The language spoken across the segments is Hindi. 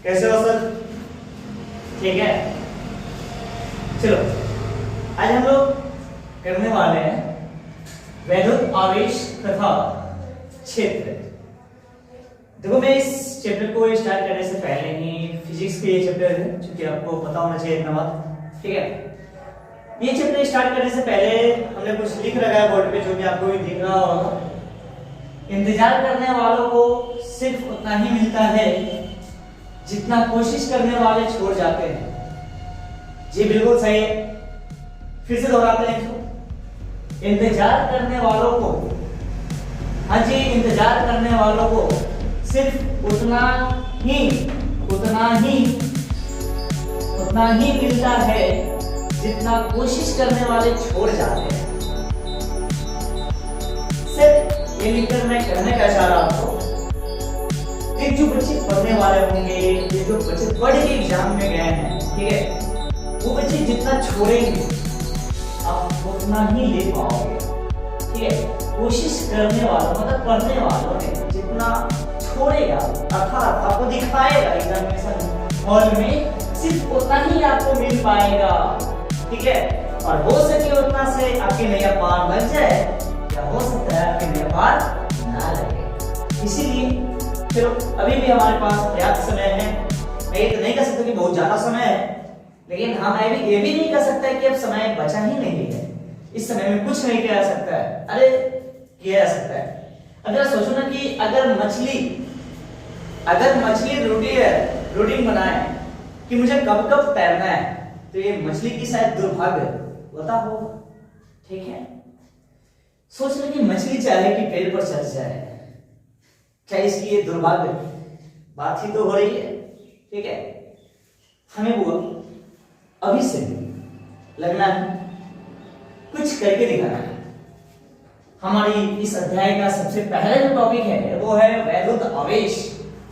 कैसे हो सर? ठीक है, चलो आज हम लोग करने वाले हैं वैद्युत आवेश तथा क्षेत्र। देखो मैं इस चैप्टर को स्टार्ट करने से पहले ही फिजिक्स के ये चैप्टर है जो कि आपको पता होना चाहिए इतना बात, ठीक है। ये चैप्टर स्टार्ट करने से पहले हमने कुछ लिख रखा है बोर्ड पे जो कि आपको भी दिख रहा होगा। इंतजार करने वालों को सिर्फ उतना ही मिलता है जितना कोशिश करने वाले छोड़ जाते हैं। जी बिल्कुल सही है, फिर से दोहराते हैं इसको। इंतजार करने वालों को, हाँ जी, इंतजार करने वालों को सिर्फ उतना ही मिलता है जितना कोशिश करने वाले छोड़ जाते हैं। सिर्फ ये लिखकर मैं कहने का चाह रहा हूं, ये जो बच्चे पढ़ने वाले होंगे, ये जो बच्चे पढ़ के एग्जाम में गए हैं, ठीक है, वो बच्चे जितना छोड़ेंगे आप उतना ही ले पाओगे, ठीक है। कोशिश करने वालों मतलब पढ़ने वालों ने जितना छोड़ेगा अर्थात आपको दिखाएगा एग्जामिनेशन हॉल में, सिर्फ उतना ही आपको मिल पाएगा, ठीक है। और हो सके उतना से आपकी नैया पार लग जाए या हो सकता है आपकी नैया पार ना लगे। इसीलिए चलो अभी भी हमारे पास पर्याप्त समय है। मैं ये तो नहीं कह सकता कि बहुत ज्यादा समय है, लेकिन हाँ मैं भी ये भी नहीं कह सकता कि अब समय बचा ही नहीं है, इस समय में कुछ नहीं किया जा सकता है। अरे किया जा सकता है। अगर सोचो ना कि अगर मछली रूटीन बनाए कि मुझे कब कब तैरना है, तो ये मछली की शायद दुर्भाग्य होता होगा, ठीक है। सोच रहे कि मछली चाहे कि पेड़ पर चढ़ जाए, क्या इसकी ये दुर्भाग्य बात ही तो हो रही है, ठीक है। हमें वो अभी से लगना है, कुछ करके दिखाना है। हमारी इस अध्याय का सबसे पहला जो टॉपिक है वो है वैद्युत आवेश,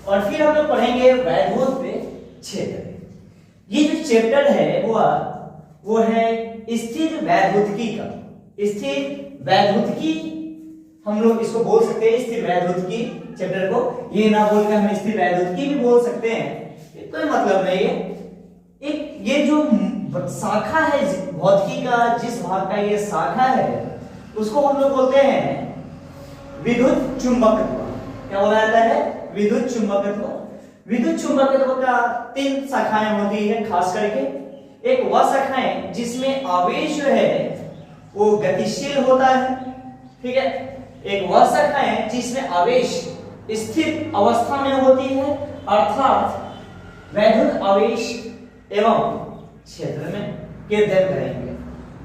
और फिर हम लोग पढ़ेंगे वैद्युत क्षेत्र। ये जो चैप्टर है वो है स्थिर वैद्युतिकी का। स्थिर वैद्युतिकी हम लोग इसको बोल सकते हैं, स्थिर वैद्युतिकी चैप्टर को। ये ना बोलकर हम स्थिर वैद्युतिकी भी बोल सकते हैं, कोई मतलब नहीं है। एक ये जो शाखा है भौतिकी का, जिस भाग का ये शाखा है उसको हम लोग बोलते हैं विद्युत चुंबकत्व। क्या बोला जाता है? विद्युत चुंबकत्व। विद्युत चुंबकत्व का 3 शाखाएं होती है खास करके। एक वह शाखाएं जिसमें आवेश जो है वो गतिशील होता है, ठीक है। एक वह शाखाएं जिसमें आवेश स्थिर अवस्था में होती है, अर्थात वैद्युत आवेश एवं क्षेत्र में के अध्ययन करेंगे।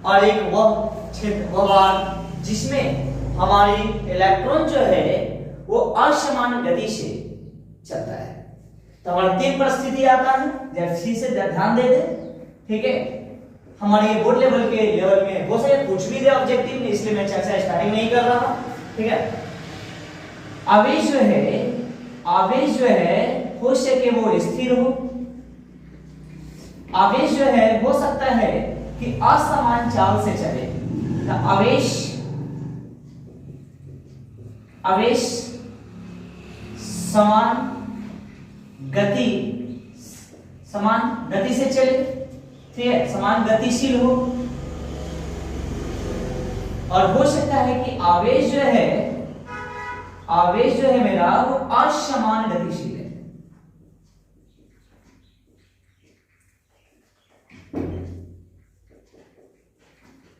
और एक वह क्षेत्र वह भाग जिसमें हमारी इलेक्ट्रॉन जो है वो असमान गति से चलता है। तो हमारा 3 परिस्थिति आता है, जैसे से ध्यान दे दे, ठीक है। हमारे ये बोर्ड लेवल के लेवल में हो सके कुछ भी दे ऑब्जेक्टिव में, इसलिए मैं चर्चा स्टार्टिंग नहीं कर रहा, ठीक है। आवेश जो है हो सके वो स्थिर हो। आवेश जो है हो सकता है कि असमान चाल से चले। आवेश समान गति से चले, ठीक है, समान गतिशील हो। और हो सकता है कि आवेश जो है मेरा वो असमान गतिशील है।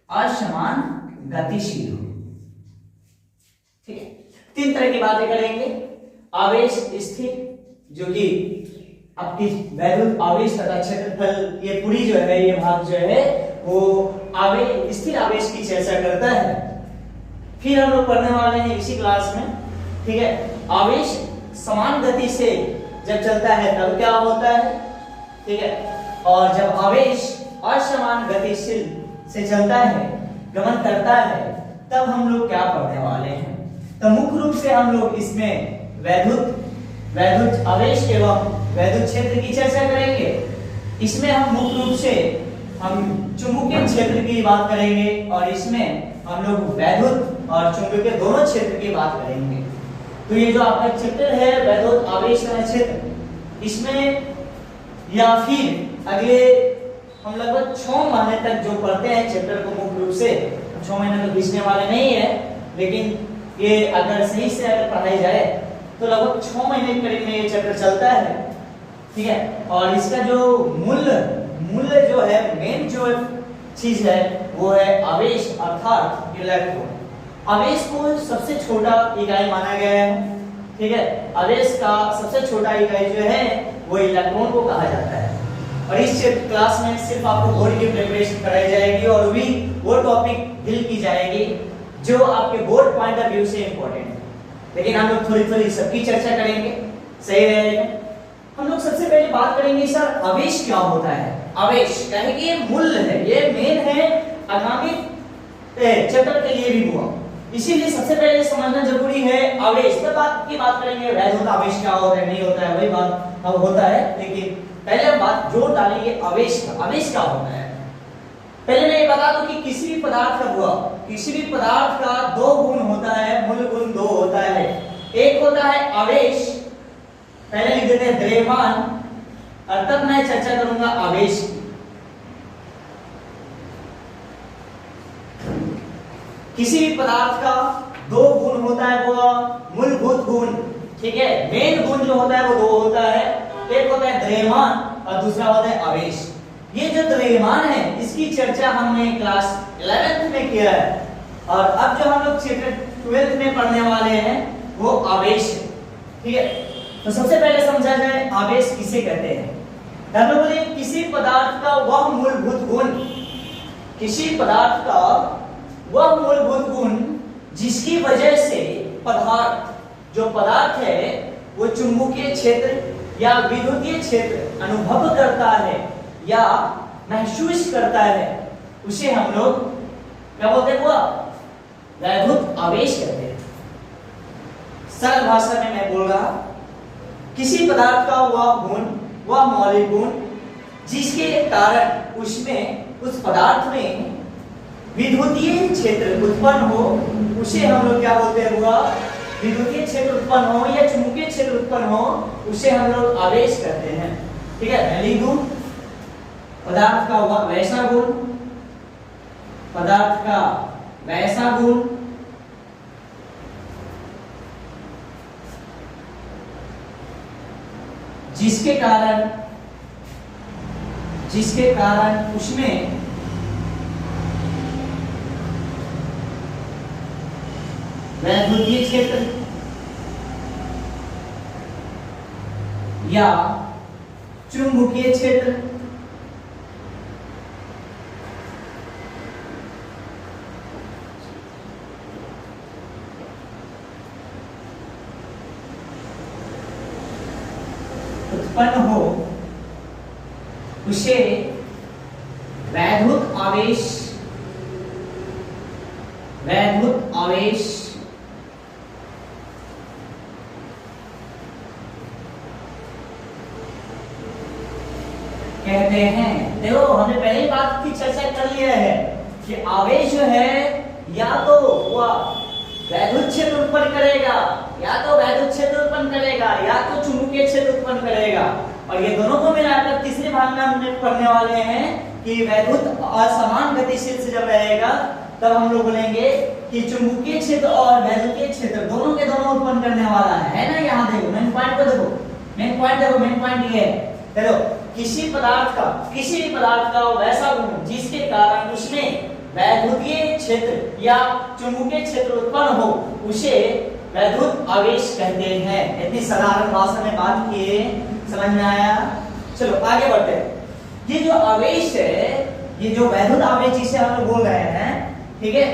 असमान गतिशील हो, ठीक है। 3 तरह की बातें करेंगे। आवेश स्थिर, जो कि आपकी वैद्युत आवेश तथा क्षेत्रफल, ये पूरी जो है ये भाग जो है वो स्थिर आवेश की चर्चा करता है। फिर हम लोग पढ़ने वाले हैं इसी क्लास में, ठीक है, आवेश समान गति से जब चलता है तब क्या होता है, ठीक है। और जब आवेश असमान गतिशील से चलता है, गमन करता है, तब हम लोग क्या पढ़ने वाले हैं। तो मुख्य रूप से हम लोग इसमें वैद्युत आवेश एवं वैद्युत क्षेत्र की चर्चा करेंगे। इसमें हम मुख्य रूप से चुंबकीय क्षेत्र की बात करेंगे, और इसमें हम लोग वैद्युत और चुंबकीय दोनों क्षेत्र की बात करेंगे। तो ये जो आपका चैप्टर है वैद्युत आवेश क्षेत्र, इसमें या फिर अगले हम लगभग 6 महीने तक जो पढ़ते हैं चैप्टर को मुख्य रूप से, 6 महीने तो खींचने वाले नहीं है, लेकिन ये अगर सही से अगर पढ़ाई जाए तो लगभग 6 महीने के करीब में ये चैप्टर चलता है, ठीक है। और इसका जो मूल्य जो है, मेन जो चीज है वो है आवेश अर्थात इलेक्ट्रॉन। आवेश को सबसे छोटा इकाई माना गया है, ठीक है। आवेश का सबसे छोटा इकाई जो है वो इलेक्ट्रॉन को कहा जाता है। और इस क्लास में सिर्फ आपको बोर्ड की प्रिपरेशन कराई जाएगी और भी वो टॉपिक डील की जाएगी जो आपके बोर्ड पॉइंट ऑफ व्यू से इंपॉर्टेंट है, लेकिन हम लोग थोड़ी थोड़ी सबकी चर्चा करेंगे, सही रहेगा। हम लोग सबसे पहले बात करेंगे सर आवेश क्या होता है। आवेश कहेंगे ये मूल्य है, ये मेन है आगामी चैप्टर के लिए भी हुआ, इसीलिए सबसे पहले समझना जरूरी है आवेश। तब बात करेंगे वैद्युत आवेश क्या होता है, नहीं होता है, वही बात अब होता है, लेकिन पहले बात जोर डालेंगे आवेश का। आवेश क्या होता है पहले मैं ये बता दूं कि किसी भी पदार्थ का 2 गुण होता है, मूल गुण 2 होता है। एक होता है आवेश, पहले लिख देते हैं द्रव्यमान, और तब मैं चर्चा करूंगा आवेश की। किसी भी पदार्थ का 2 गुण होता है, वो मूलभूत गुण, ठीक है। मेन गुण जो होता है वो 2 होता है, एक होता है द्रव्यमान और दूसरा होता है आवेश। ये जो द्रव्यमान है इसकी चर्चा हमने क्लास 11th में किया है, और अब जो हम लोग चैप्टर 12th में पढ़ने वाले हैं वो आवेश है, ठीक है। तो सबसे पहले समझा जाए आवेश किसे कहते हैं। हम लोग बोले किसी पदार्थ का वह मूलभूत गुण, किसी पदार्थ का वह मूलभूत गुण जिसकी वजह से पदार्थ है वो चुंबकीय क्षेत्र या विद्युतीय क्षेत्र अनुभव करता है या महसूस करता है, उसे हम लोग क्या बोलते हैं, वो वैद्युत आवेश कहते हैं। सरल भाषा में मैं बोल रहा, किसी पदार्थ का वह मौलिक गुण जिसके कारण उसमें उस पदार्थ में विद्युतीय क्षेत्र उत्पन्न हो, उसे हम लोग क्या बोलते हैं, वह विद्युतीय क्षेत्र उत्पन्न हो या चुंबकीय क्षेत्र उत्पन्न हो, उसे हम लोग आवेश कहते हैं, ठीक है। मैं लिख दूं पदार्थ का वैसा गुण, पदार्थ का वैसा गुण जिसके कारण उसमें वैद्युतीय क्षेत्र या चुंबकीय क्षेत्र उत्पन्न हो, उसे वैद्युत आवेश कहते हैं। देखो हमने पहले ही बात की चर्चा कर लिया है कि आवेश जो है या तो वह वैद्युत क्षेत्र उत्पन्न करेगा, या तो चुंबकीय क्षेत्र उत्पन्न करेगा, और ये दोनों को मिलाकर तीसरे भाग में हम पढ़ने वाले हैं कि वैद्युत असमान गतिशील से जब रहेगा तब हम लोग बोलेंगे कि चुंबकीय क्षेत्र और वैद्युतीय क्षेत्र दोनों के दोनों उत्पन्न करने वाला है ना। यहाँ देखो मेन पॉइंट को देखो, मेन पॉइंट ये है, चलो किसी भी पदार्थ का वैसा गुण जिसके कारण उसमें वैद्युतीय क्षेत्र या चुंबकीय क्षेत्र उत्पन्न हो, उसे वैद्युत आवेश कहते हैं। इतनी साधारण भाषा में बात किए, समझ में आया। चलो आगे बढ़ते हैं। ये जो आवेश है, ये जो वैद्युत आवेश जिसे हम लोग बोल रहे हैं, ठीक है,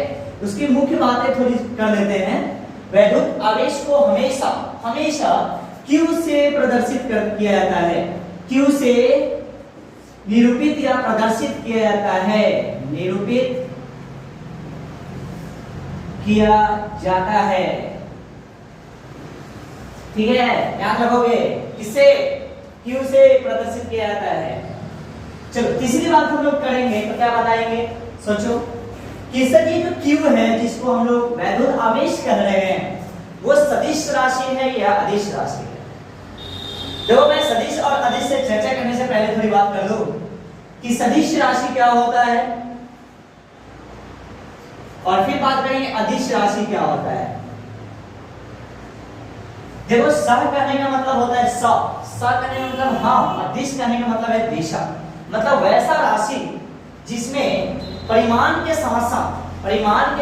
उसकी मुख्य बातें थोड़ी कर लेते हैं। वैद्युत आवेश को हमेशा Q से प्रदर्शित किया जाता है, Q से निरूपित या प्रदर्शित किया जाता है, ठीक है, याद रखोगे किससे, Q से प्रदर्शित किया जाता है। चलो तीसरी बात हम लोग करेंगे तो क्या बताएंगे, सोचो कि सर ये जो Q है जिसको हम लोग वैद्युत आवेश कह रहे हैं, वो सदिश राशि है या अदिश राशि है। देखो मैं सदिश और अदिश से चर्चा करने से पहले थोड़ी बात कर दूं कि सदिश राशि क्या होता है और फिर बात करेंगे अदिश राशि क्या होता है। देखो स कहने का मतलब होता है स कहने का मतलब हाँ, अदिश कहने का मतलब है दिशा, मतलब वैसा राशि जिसमें परिमाण के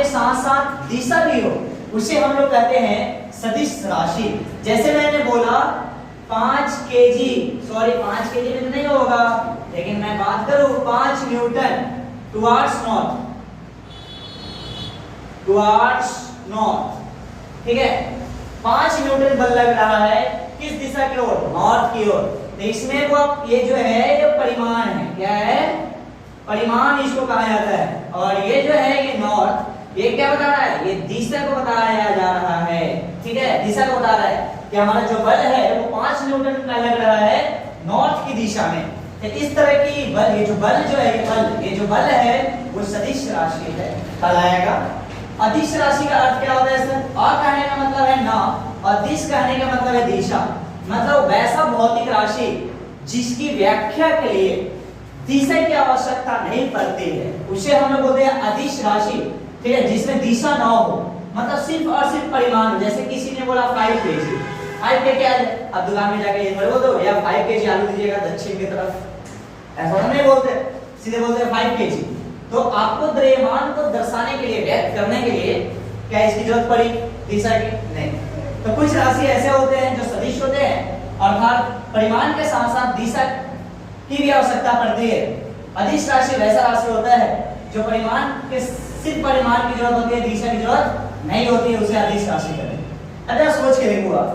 साथ साथ दिशा भी हो, उसे हम लोग कहते हैं सदिश राशि। जैसे मैंने बोला 5 केजी, सॉरी 5 केजी में तो नहीं होगा, लेकिन मैं बात करूं 5 न्यूटन टुवर्ड्स नॉर्थ, ठीक है। 5 न्यूटन बल लग रहा है किस दिशा की ओर, नॉर्थ की ओर। तो इसमें वो ये जो है ये परिमाण है, क्या है, परिमाण इसको कहा जाता है। और ये जो है ये नॉर्थ, ये क्या बता रहा है, ये दिशा को बताया जा रहा है, ठीक है, दिशा को बता रहा है कि हमारा जो बल है वो 5 न्यूटन का लग रहा है नॉर्थ की दिशा में। तो इस तरह की बल, ये जो बल है वो सदिश राशि है, कहलाएगा। अदिश राशि का अर्थ क्या होता है सर? अ कहने का मतलब है ना, और दिश कहने का मतलब है दिशा, मतलब वैसा भौतिक राशि जिसकी व्याख्या के लिए दिशा की आवश्यकता नहीं पड़ती है, उसे हम लोग बोलते हैं अदिश राशि, ठीक है, जिसमें दिशा ना हो, मतलब सिर्फ और सिर्फ परिमाण। जैसे किसी ने बोला 5 केजी, 5 के क्या है, अब दुकान में जाके ये बोल दो या 5 केजी आलू दीजिएगा दक्षिण की तरफ, ऐसा नहीं बोलते, सीधे बोलते हैं 5 केजी। तो आपको द्रव्यमान को दर्शाने के लिए, व्यक्त करने के लिए क्या इसकी जरूरत पड़ी दिशा की? नहीं। तो कुछ राशि ऐसे होते हैं जो सदिश होते हैं, अर्थात परिमाण के साथ साथ दिशा की भी आवश्यकता पड़ती है। अदिश राशि वैसा राशि होता है जो परिमाण के सिर्फ परिमाण की जरूरत होती है, दिशा की जरूरत नहीं होती है, उसे अदिश राशि कहते हैं। अच्छा सोच के देखो आप,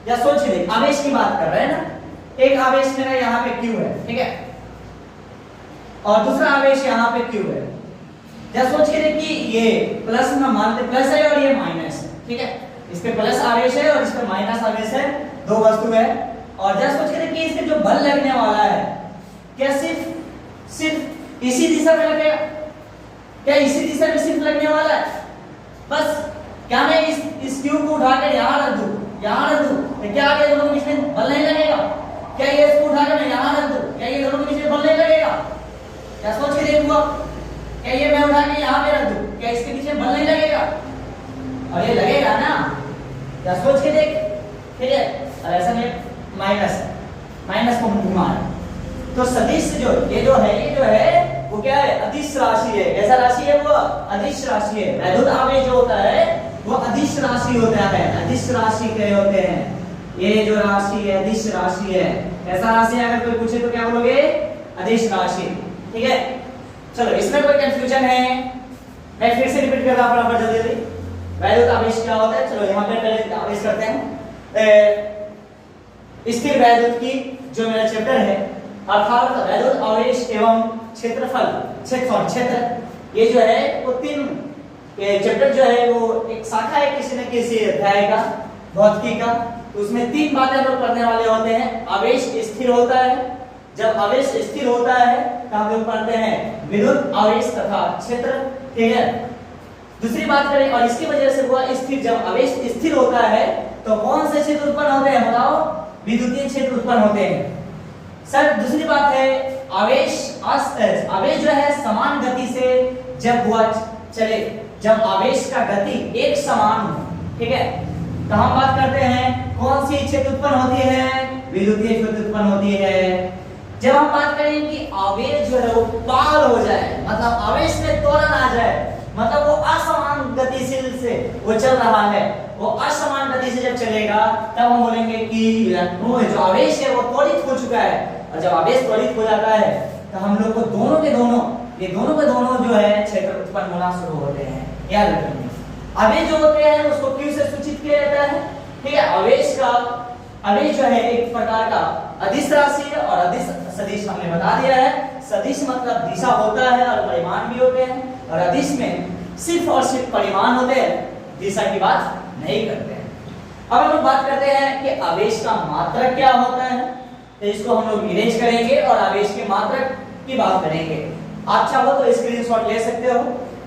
या सोच के देख, आवेश की बात कर रहे हैं ना, एक आवेश मेरा यहाँ पे Q है, ठीक है, और दूसरा आवेश यहाँ पे Q है। जब सोच के देख कि ये प्लस में मानते प्लस है और ये माइनस है, ठीक है, इस पे प्लस आवेश है और इस पे माइनस आवेश है, दो वस्तु है। और जब सोच के देख कि इस पे जो बल लगने वाला है क्या सिर्फ इसी दिशा में लगेगा, क्या इसी दिशा में सिर्फ लगने वाला है बस? क्या मैं इस Q को उठाकर यहाँ रख दूं, तो क्या आगे दोनों के बीच में बल नहीं लगेगा? क्या ये इसको उठाकर मैं यहाँ रख दूं, क्या ये दोनों के बीच में बल नहीं लगेगा? क्या सोच के देखूंगा, क्या ये मैं उठा के यहाँ पे रख दूं, क्या इसके पीछे बल नहीं लगेगा? और ये लगेगा ना, क्या सोच के देख, ठीक है। और ऐसा नहीं, माइनस को घुमा है। तो सदिश ये जो है वो क्या है, अदिश राशि है। कैसा राशि है वो? अदिश राशि है। वैद्युत आवेश जो होता है वो अदिश राशि होता है, अदिश राशि कहे होते हैं। ये जो राशि है अदिश राशि है। ऐसा राशि अगर कोई पूछे तो क्या बोलोगे? अदिश राशि, ठीक है। चलो इसमें कोई कंफ्यूजन है? मैं फिर से रिपीट कर रहा हूं फटाफट जल्दी। वैद्युत आवेश क्या होता है? चलो यहाँ पे पहले आवेश करते हैं। स्थिर वैद्युत की जो मेरा चैप्टर है, अर्थात वैद्युत आवेश एवं क्षेत्र, ये जो है वो 3 चैप्टर जो है वो एक शाखा है किसी न किसी अध्याय का, भौतिकी का। तो उसमें 3 बातें हम लोग करने वाले होते हैं। आवेश स्थिर होता है, जब आवेश स्थिर होता है तो हम लोग पढ़ते हैं विद्युत आवेश तथा क्षेत्र, ठीक है। दूसरी बात करें, और इसकी वजह से हुआ स्थिर, जब आवेश स्थिर होता है तो कौन से क्षेत्र उत्पन्न होते हैं बताओ? विद्युतीय क्षेत्र उत्पन्न होते हैं। सर दूसरी बात है आवेश जो है समान गति से जब हुआ चले, जब आवेश का गति एक समान हो, ठीक है, तो हम बात करते हैं कौन सी क्षेत्र उत्पन्न होती है? विद्युतीय क्षेत्र उत्पन्न होती है। जब हम बात करें कि आवेश जो है वो पार हो जाए, मतलब आवेश में त्वरण आ जाए, मतलब वो असमान गतिशील से वो चल रहा है, वो असमान गति से जब चलेगा तब हम बोलेंगे कि इलेक्ट्रॉन जो आवेश है वो त्वरित हो चुका है। और जब आवेश त्वरित हो जाता है तो हम लोग को दोनों के दोनों जो है क्षेत्र उत्पन्न होना शुरू होते हैं। याद रखिए आवेश जो होते हैं उसको Q से सूचित किया जाता है, ठीक है। आवेश जो है एक प्रकार का अदिश राशि है, और अदिश सदिश हमने बता दिया है। सदिश मतलब दिशा होता है और परिमाण भी होते हैं, और अदिश में सिर्फ और सिर्फ परिमाण होते हैं, दिशा की बात नहीं करते हैं। अब हम लोग बात करते हैं कि आवेश का मात्रक क्या होता है, तो इसको हम लोग इरेज करेंगे और आवेश के मात्रक की बात करेंगे। आप चाहो तो स्क्रीनशॉट ले सकते हो,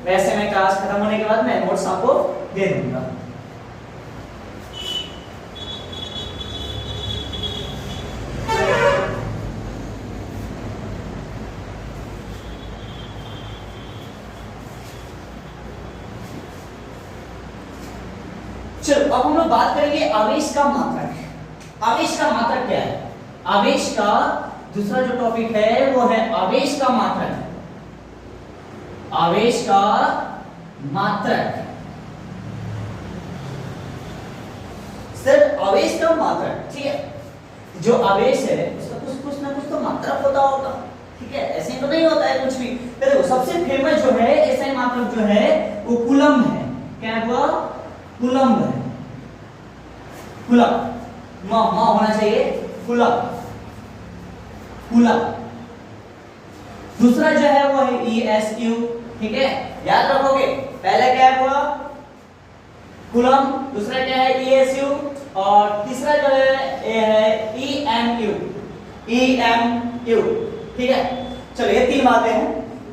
वैसे मैं क्लास खत्म होने के बाद मैं नोट्स आपको दे दूंगा। चलो अब हम लोग बात करेंगे आवेश का मात्रक। आवेश का मात्रक क्या है? आवेश का दूसरा जो टॉपिक है वो है आवेश का मात्रक। आवेश का मात्रक। सर आवेश का मात्रक, ठीक है, जो आवेश है उसका कुछ ना कुछ तो मात्रक होता होगा, ठीक है, ऐसे ही तो नहीं होता है कुछ भी। देखो सबसे फेमस जो है ऐसा मात्रक जो है वो कूलम है। क्या हुआ? कूलम है। कूलम मा होना चाहिए, कूलम, कूलम। दूसरा जो है वो है ESU, ठीक है, याद रखोगे। पहला क्या हुआ? कूलम, दूसरा क्या है ESU, और तीसरा जो है ये है EMU, EMU, ठीक है। चलो ये तीन बातें हैं।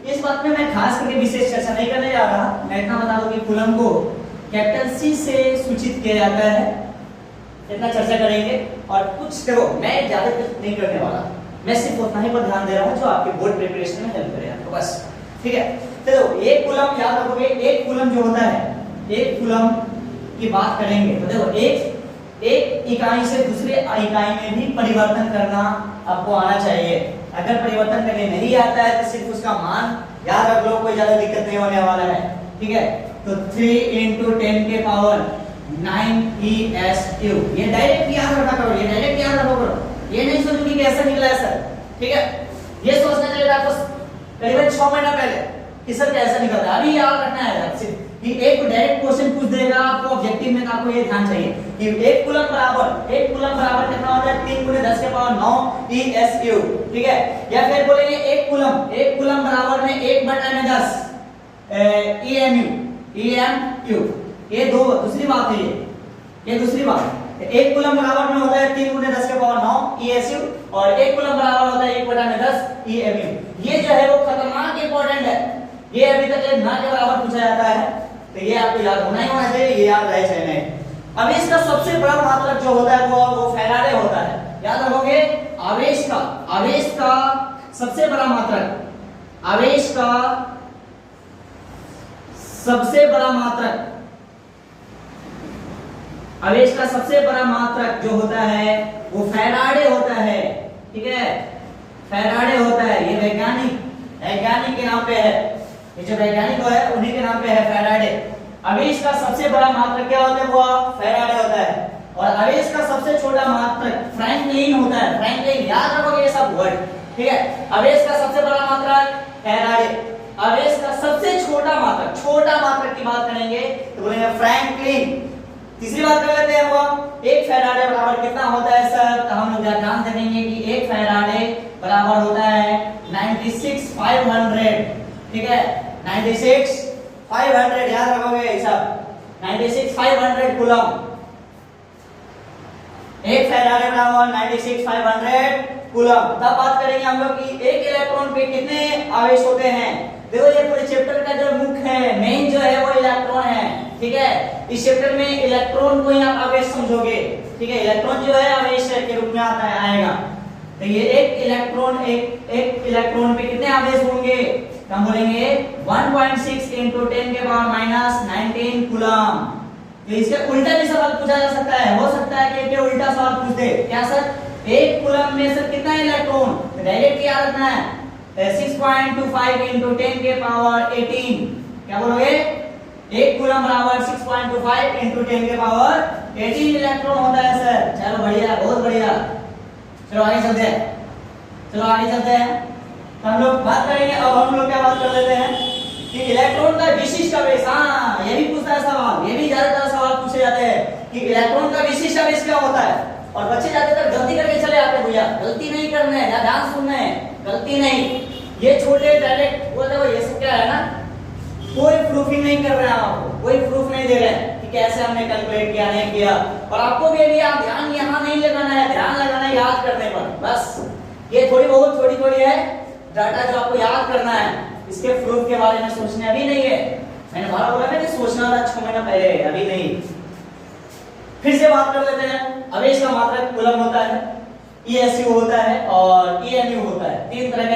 इस बात में मैं खास करके विशेष चर्चा नहीं करने जा रहा, मैं इतना बता दूं कि कूलम को कैपिटल C से सूचित किया जाता है, इतना चर्चा करेंगे। और कुछ देखो मैं ज्यादा कुछ नहीं करने वाला, मैं सिर्फ उतना ही पर ध्यान दे रहा हूं जो आपके बोर्ड प्रिपरेशन में हेल्प करे आपको, बस, ठीक है। देखो एक कूलम याद रखोगे, एक कूलम जो होता है, एक कूलम की बात करेंगे तो देखो एक इकाई से दूसरे इकाई में भी परिवर्तन करना आपको आना चाहिए। अगर परिवर्तन करने नहीं आता है तो सिर्फ उसका मान याद रख लो, कोई ज्यादा दिक्कत नहीं होने वाला है, ठीक है। तो 3 × 10 के पावर 9 ESU, ये डायरेक्ट याद रखा करो, ये डायरेक्ट याद रखा करो, ये नहीं सोचो कि कैसा निकला है सर, ठीक है। ये सोचना चाहिए आपको करीबन 6 महीना पहले कि सर कैसा निकलता है, अभी याद रखना है सिर्फ कि एक डायरेक्ट क्वेश्चन पूछ देगा आपको ऑब्जेक्टिव में, आपको ये ध्यान चाहिए कि एक कूलम बराबर कितना होता है? 3 × 10 के पावर 9 ESU, ठीक है। या फिर बोलेंगे एक कूलम बराबर में 1/10 EMU, ये दो दूसरी बात है, ये दूसरी बात। एक कूलम बराबर में होता है 3 × 10 के पावर 9 ESU, और एक कूलम बराबर होता है 1/10 EMU। ये जो है वो खतरनाक इंपॉर्टेंट है, ये अभी तक ये ना के बराबर पूछा जाता है, तो ये आपको याद होना ही होना चाहिए, ये याद रहे चाहे नहीं। अब इसका सबसे बड़ा मात्रक जो होता है वो फैराडे होता है, याद रखोगे। आवेश का सबसे बड़ा मात्रक, आवेश का सबसे बड़ा मात्रक, आवेश का सबसे बड़ा मात्रक जो होता है वो फैराडे होता है, ठीक है, फैराडे होता है। ये वैज्ञानिक के नाम पे है, ये जो वैज्ञानिक है उन्हीं के नाम पे है, फैराडे। आवेश का सबसे बड़ा मात्रक क्या होता है? वो फैराडे होता है। और आवेश का सबसे छोटा मात्रक फ्रैंकलिन होता है, फ्रैंकलिन, याद रखोगे ये सब वर्ड, ठीक है। आवेश का सबसे बड़ा मात्रक फैराडे, आवेश का सबसे छोटा मात्रक की बात करेंगे तो बोलेंगे फ्रैंकलिन। तीसरी बात कर लेते हैं, वो एक फैराडे बराबर कितना होता है सर? तो हम लोग ध्यान देंगे कि एक फैराडे बराबर होता है 96,500, ठीक है, 96,500, याद रखोगे ये सब, 96,500 कूलम। एक फैराडे बराबर 96,500 कूलम। तब बात करेंगे हम लोग कि एक इलेक्ट्रॉन पे कितने आवेश होते हैं। देखो ये पूरे चैप्टर का जो मुख्य है, मेन जो है वो इलेक्ट्रॉन है, ठीक है। इस चैप्टर में इलेक्ट्रॉन को ही आप आवेश समझोगे, ठीक है। इलेक्ट्रॉन जो है आवेश के रूप में आता है, आएगा। तो ये एक इलेक्ट्रॉन पे कितने आवेश होंगे? हम बोलेंगे 1.6 × 10 के पावर -19 कूलम। तो इसके उल्टा भी सवाल पूछा जा सकता है, हो सकता है कि उल्टा सवाल पूछ दे, क्या सर? एक कूलम में सर कितना इलेक्ट्रॉन? डायरेक्ट याद रखना है 6.25 × 10 के पावर 18। क्या बोलोगे? एक कूलम बराबर 6.25 × 10 के पावर 18 इलेक्ट्रॉन होता है सर। चलो बढ़िया, बहुत बढ़िया। चलो आगे चलते हैं। तो हम लोग बात करेंगे, अब हम लोग क्या बात कर लेते हैं कि इलेक्ट्रॉन का विशिष्ट आवेश। हाँ, ये भी पूछता है सवाल, ये भी ज्यादातर सवाल पूछे जाते हैं कि इलेक्ट्रॉन का विशिष्ट आवेश क्या होता है। और बच्चे ज्यादातर गलती करके चले आते हैं, भैया गलती नहीं करना है, ध्यान सुनना है, गलती नहीं। ये छोटे डायरेक्ट वो देखो, ये सब क्या है ना, कोई प्रूफिंग नहीं कर रहे हैं, आपको कोई प्रूफ नहीं दे रहे हैं कि कैसे हमने कैलकुलेट किया नहीं किया। और आपको भी आप ध्यान यहाँ नहीं लगाना है, ध्यान लगाना है याद करने पर, बस। ये थोड़ी बहुत छोटी है डाटा जो आपको याद करना है, इसके प्रूफ के बारे में सोचना अभी नहीं है। मैंने बार बोला ना कि सोचना था 6 महीना पहले, अभी नहीं। फिर से बात कर लेते हैं। आवेश का मात्रक कूलम होता है, ESU होता है और EMU होता है। 3 तरह के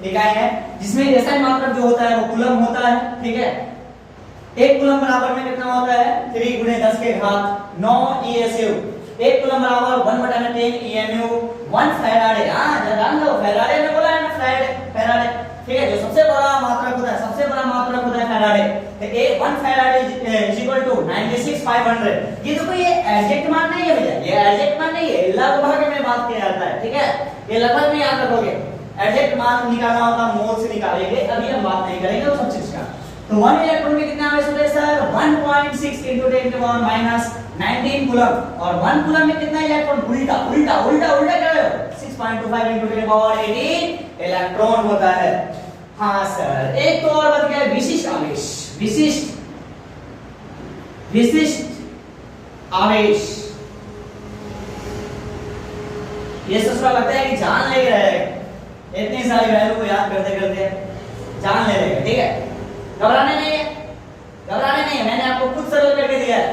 इकाई हैं जिसमें SI मात्रक जो होता है वो कूलम होता है, ठीक है। एक कूलम बराबर में कितना होता है 3 गुणे 10 के घात 9 ESU। एक कूलम बराबर 1/10 EMU 1 फैराडे। हां जान लो फैराडे में बोला है ना फैराडे, ठीक है, जो सबसे बड़ा मात्रक होता है, सबसे बड़ा मात्रक होता है फैराडे। तो 1 फैराडे इज इक्वल टू 96500। ये देखो ये एग्जैक्ट मान नहीं है भैया, ये एग्जैक्ट मान नहीं है, लगभग में बात किया जाता है, ठीक है, ये लगभग में याद रखोगे। एग्जैक्ट मान निकालना होता मोल से निकालेंगे, अभी हम बात नहीं करेंगे वो सब चीज का। तो 1 इलेक्ट्रॉन में कितना आवेश होता है सर 1.6 × 10 के पावर माइनस 19 कूलम। और 1 कूलम में कितना इलेक्ट्रॉन उल्टा उल्टा उल्टा उल्टा क्या है 6.25 × 10 के पावर 18 इलेक्ट्रॉन होता है। हां सर एक तो और बच गया विशिष्ट आवेश। विशिष्ट आवेश ये ससुरा लगता है कि जान ले रहा है, इतनी सारी वैल्यू को याद करते करते जान ले लेगा, ठीक है, घबराने नहीं है, मैंने आपको खुद सरल करके दिया है।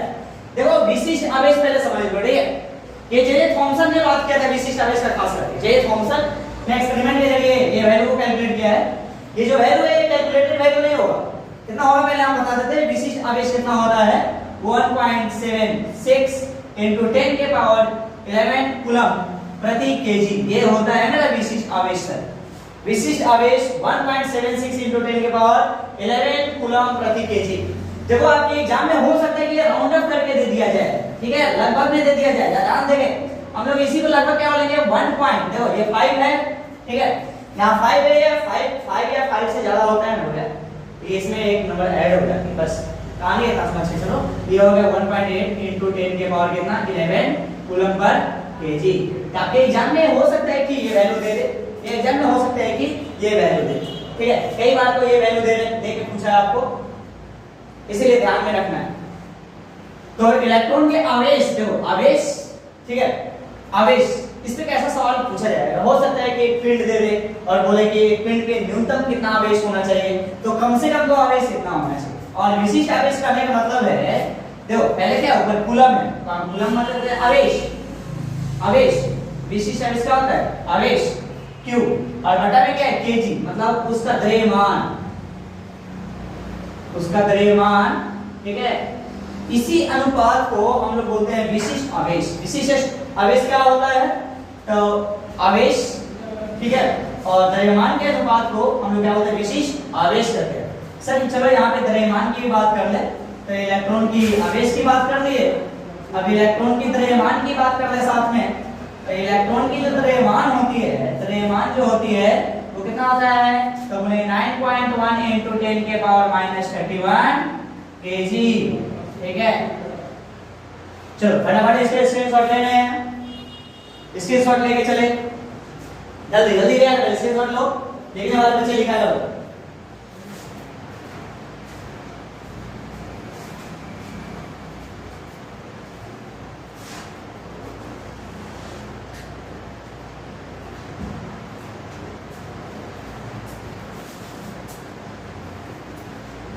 देखो विशिष्ट आवेश पहले समझ लो, ठीक है, कि जे थॉमसन ने बात किया था विशिष्ट आवेश का, खास करके जे थॉमसन ने एक्सपेरिमेंट के जरिए ये वैल्यू को कैलकुलेट किया है। ये जो वैल्यू है ये कैलकुलेटेड वैल्यू नहीं होगा, कितना होगा पहले हम बता देते हैं। विशिष्ट आवेश कितना होता है 1.76 × 10 के पावर 11 कूलम प्रति केजी, ये होता है मेरा विशिष्ट आवेश सर। विशिष्ट आवेश 1.76 × 10 के पावर 11 कूलम प्रति केजी। देखो आपके एग्जाम में हो सकता है कि ये राउंड अप करके दे दिया जाए, ठीक है, लगभग में दे दिया जाए, ध्यान देंगे हम लोग इसी को लगभग क्या बोलेंगे 1 पॉइंट। देखो ये 5 है, ठीक है, यहाँ 5 है, या 5 या 5 से ज्यादा होता है ना भैया, ये इसमें एक नंबर ऐड हो जाती है, बस कहानी है समझ के चलो। ये हो गया 1.8 × 10 के पावर कितना 11 कूलम पर केजी। आपके एग्जाम में हो सकता है कि ये वैल्यू दे दे, ये एग्जाम में हो सकता है कि ये वैल्यू दे, ठीक है, कई बार तो ये वैल्यू दे के पूछा है आपको, इसीलिए ध्यान में रखना है। तो इलेक्ट्रॉन के आवेश, देखो आवेश, ठीक है, आवेश, इस पे कैसा सवाल पूछा जाएगा। हो सकता है कि एक पिंड दे दे और बोले कि एक पिंड पे न्यूनतम कितना आवेश होना चाहिए, तो कम से कम तो आवेश कितना होना चाहिए। और विशिष्ट आवेश करने का मतलब है, देखो पहले क्या ऊपर कूलम है, कूलम मतलब है आवेश, विशिष्ट आवेश क्या होता है आवेश Q, और बटा में क्या है केजी, मतलब उसका द्रव्यमान, ठीक है। इसी अनुपात को हम लोग बोलते हैं विशिष्ट आवेश। विशिष्ट आवेश क्या होता है, तो आवेश, ठीक है, और द्रव्यमान के अनुपात को हम लोग क्या बोलते हैं विशिष्ट आवेश कहते हैं। सर चलो यहाँ पे द्रव्यमान की बात कर ले, तो इलेक्ट्रॉन की आवेश की बात कर लिए, अब इलेक्ट्रॉन की द्रव्यमान की बात कर ले साथ में। तो इलेक्ट्रॉन की जो द्रव्यमान होती है, द्रव्यमान जो होती है वो कितना होता है, तो बोले 9.1 × 10 के पावर -31 केजी, ठीक है। चलो फटाफट इसके स्क्रीनशॉट लेने हैं, स्क्रीनशॉट लेके चले, जल्दी जल्दी ले स्क्रीनशॉट लो, लिखने वाले बच्चे लिखा लो।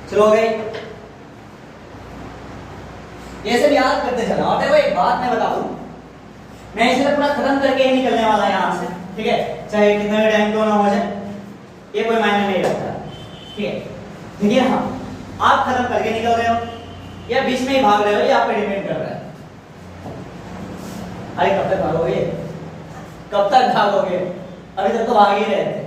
चलो गए, ये सब याद करते चलो। और देखो एक बात मैं बता दूं, मैं इसे पूरा खत्म करके ही निकलने वाला है यहाँ से, ठीक है, चाहे कितना भी टाइम क्यों ना हो जाए, ये कोई मायने नहीं रखता, ठीक है। देखिए हाँ, आप खत्म करके निकल रहे हो या बीच में ही भाग रहे हो, ये आप पे डिपेंड कर रहा है। अरे कब तक भागोगे, कब तक भागोगे, अभी तक तो भाग ही रहे थे।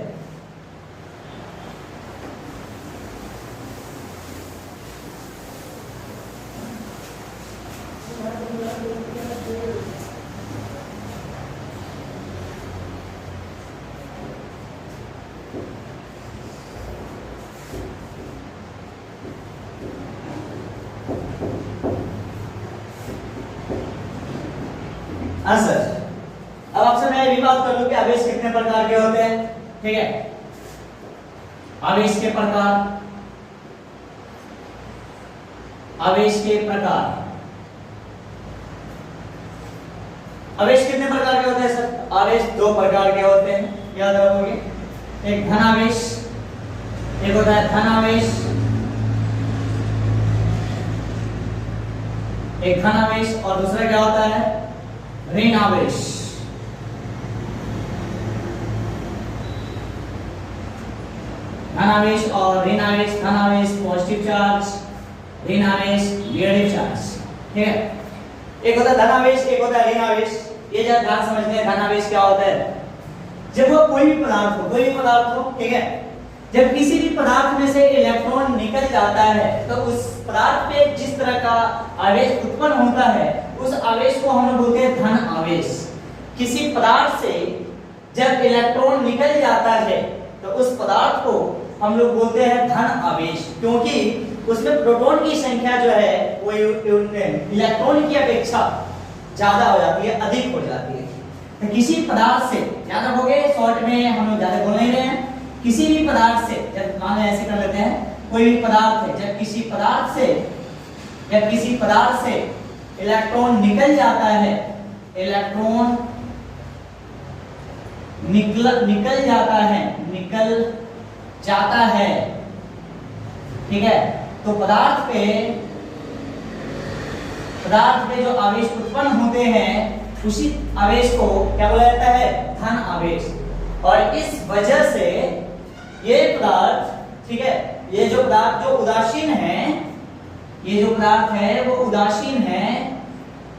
हाँ सर, अब आपसे मैं ये भी बात कर लूं कि आवेश कितने प्रकार के होते हैं, ठीक है। आवेश के प्रकार, आवेश कितने प्रकार के होते हैं सर, आवेश 2 प्रकार के होते हैं, याद रखोगे। एक धन आवेश, एक होता है धन आवेश, एक धन आवेश, और दूसरा क्या होता है ऋण आवेश। धन आवेश और ऋण आवेश। धन आवेश पॉजिटिव चार्ज, ऋण आवेश, नेगेटिव चार्ज, ठीक है। एक होता है धन आवेश, एक होता है ऋण आवेश। ये जरा ध्यान समझते हैं धन आवेश क्या होता है। जब वो कोई भी पदार्थ हो, ठीक है, जब किसी भी पदार्थ में से इलेक्ट्रॉन निकल जाता है तो उस पदार्थ पे जिस तरह का आवेश उत्पन्न होता है उस आवेश को हम लोग बोलते हैं धन आवेश। किसी पदार्थ से जब इलेक्ट्रॉन निकल जाता है तो उस पदार्थ को हम लोग बोलते हैं धन आवेश, क्योंकि उसमें प्रोटॉन की संख्या जो है वो इलेक्ट्रॉन की अपेक्षा ज्यादा हो जाती है, अधिक हो जाती है। तो किसी पदार्थ से, याद रखोगे शॉर्ट में हम लोग ज्यादा बोल नहीं रहे हैं, किसी भी पदार्थ से, जब मान ऐसे कर लेते हैं, कोई भी पदार्थ है, जब किसी पदार्थ से इलेक्ट्रॉन निकल जाता है, इलेक्ट्रॉन निकल जाता है, ठीक है, तो पदार्थ पे जो आवेश उत्पन्न होते हैं उसी आवेश को क्या बोला जाता है, धन आवेश। और इस वजह से ये पदार्थ, ठीक है, ये जो पदार्थ जो उदासीन है, ये जो पदार्थ है वो उदासीन है।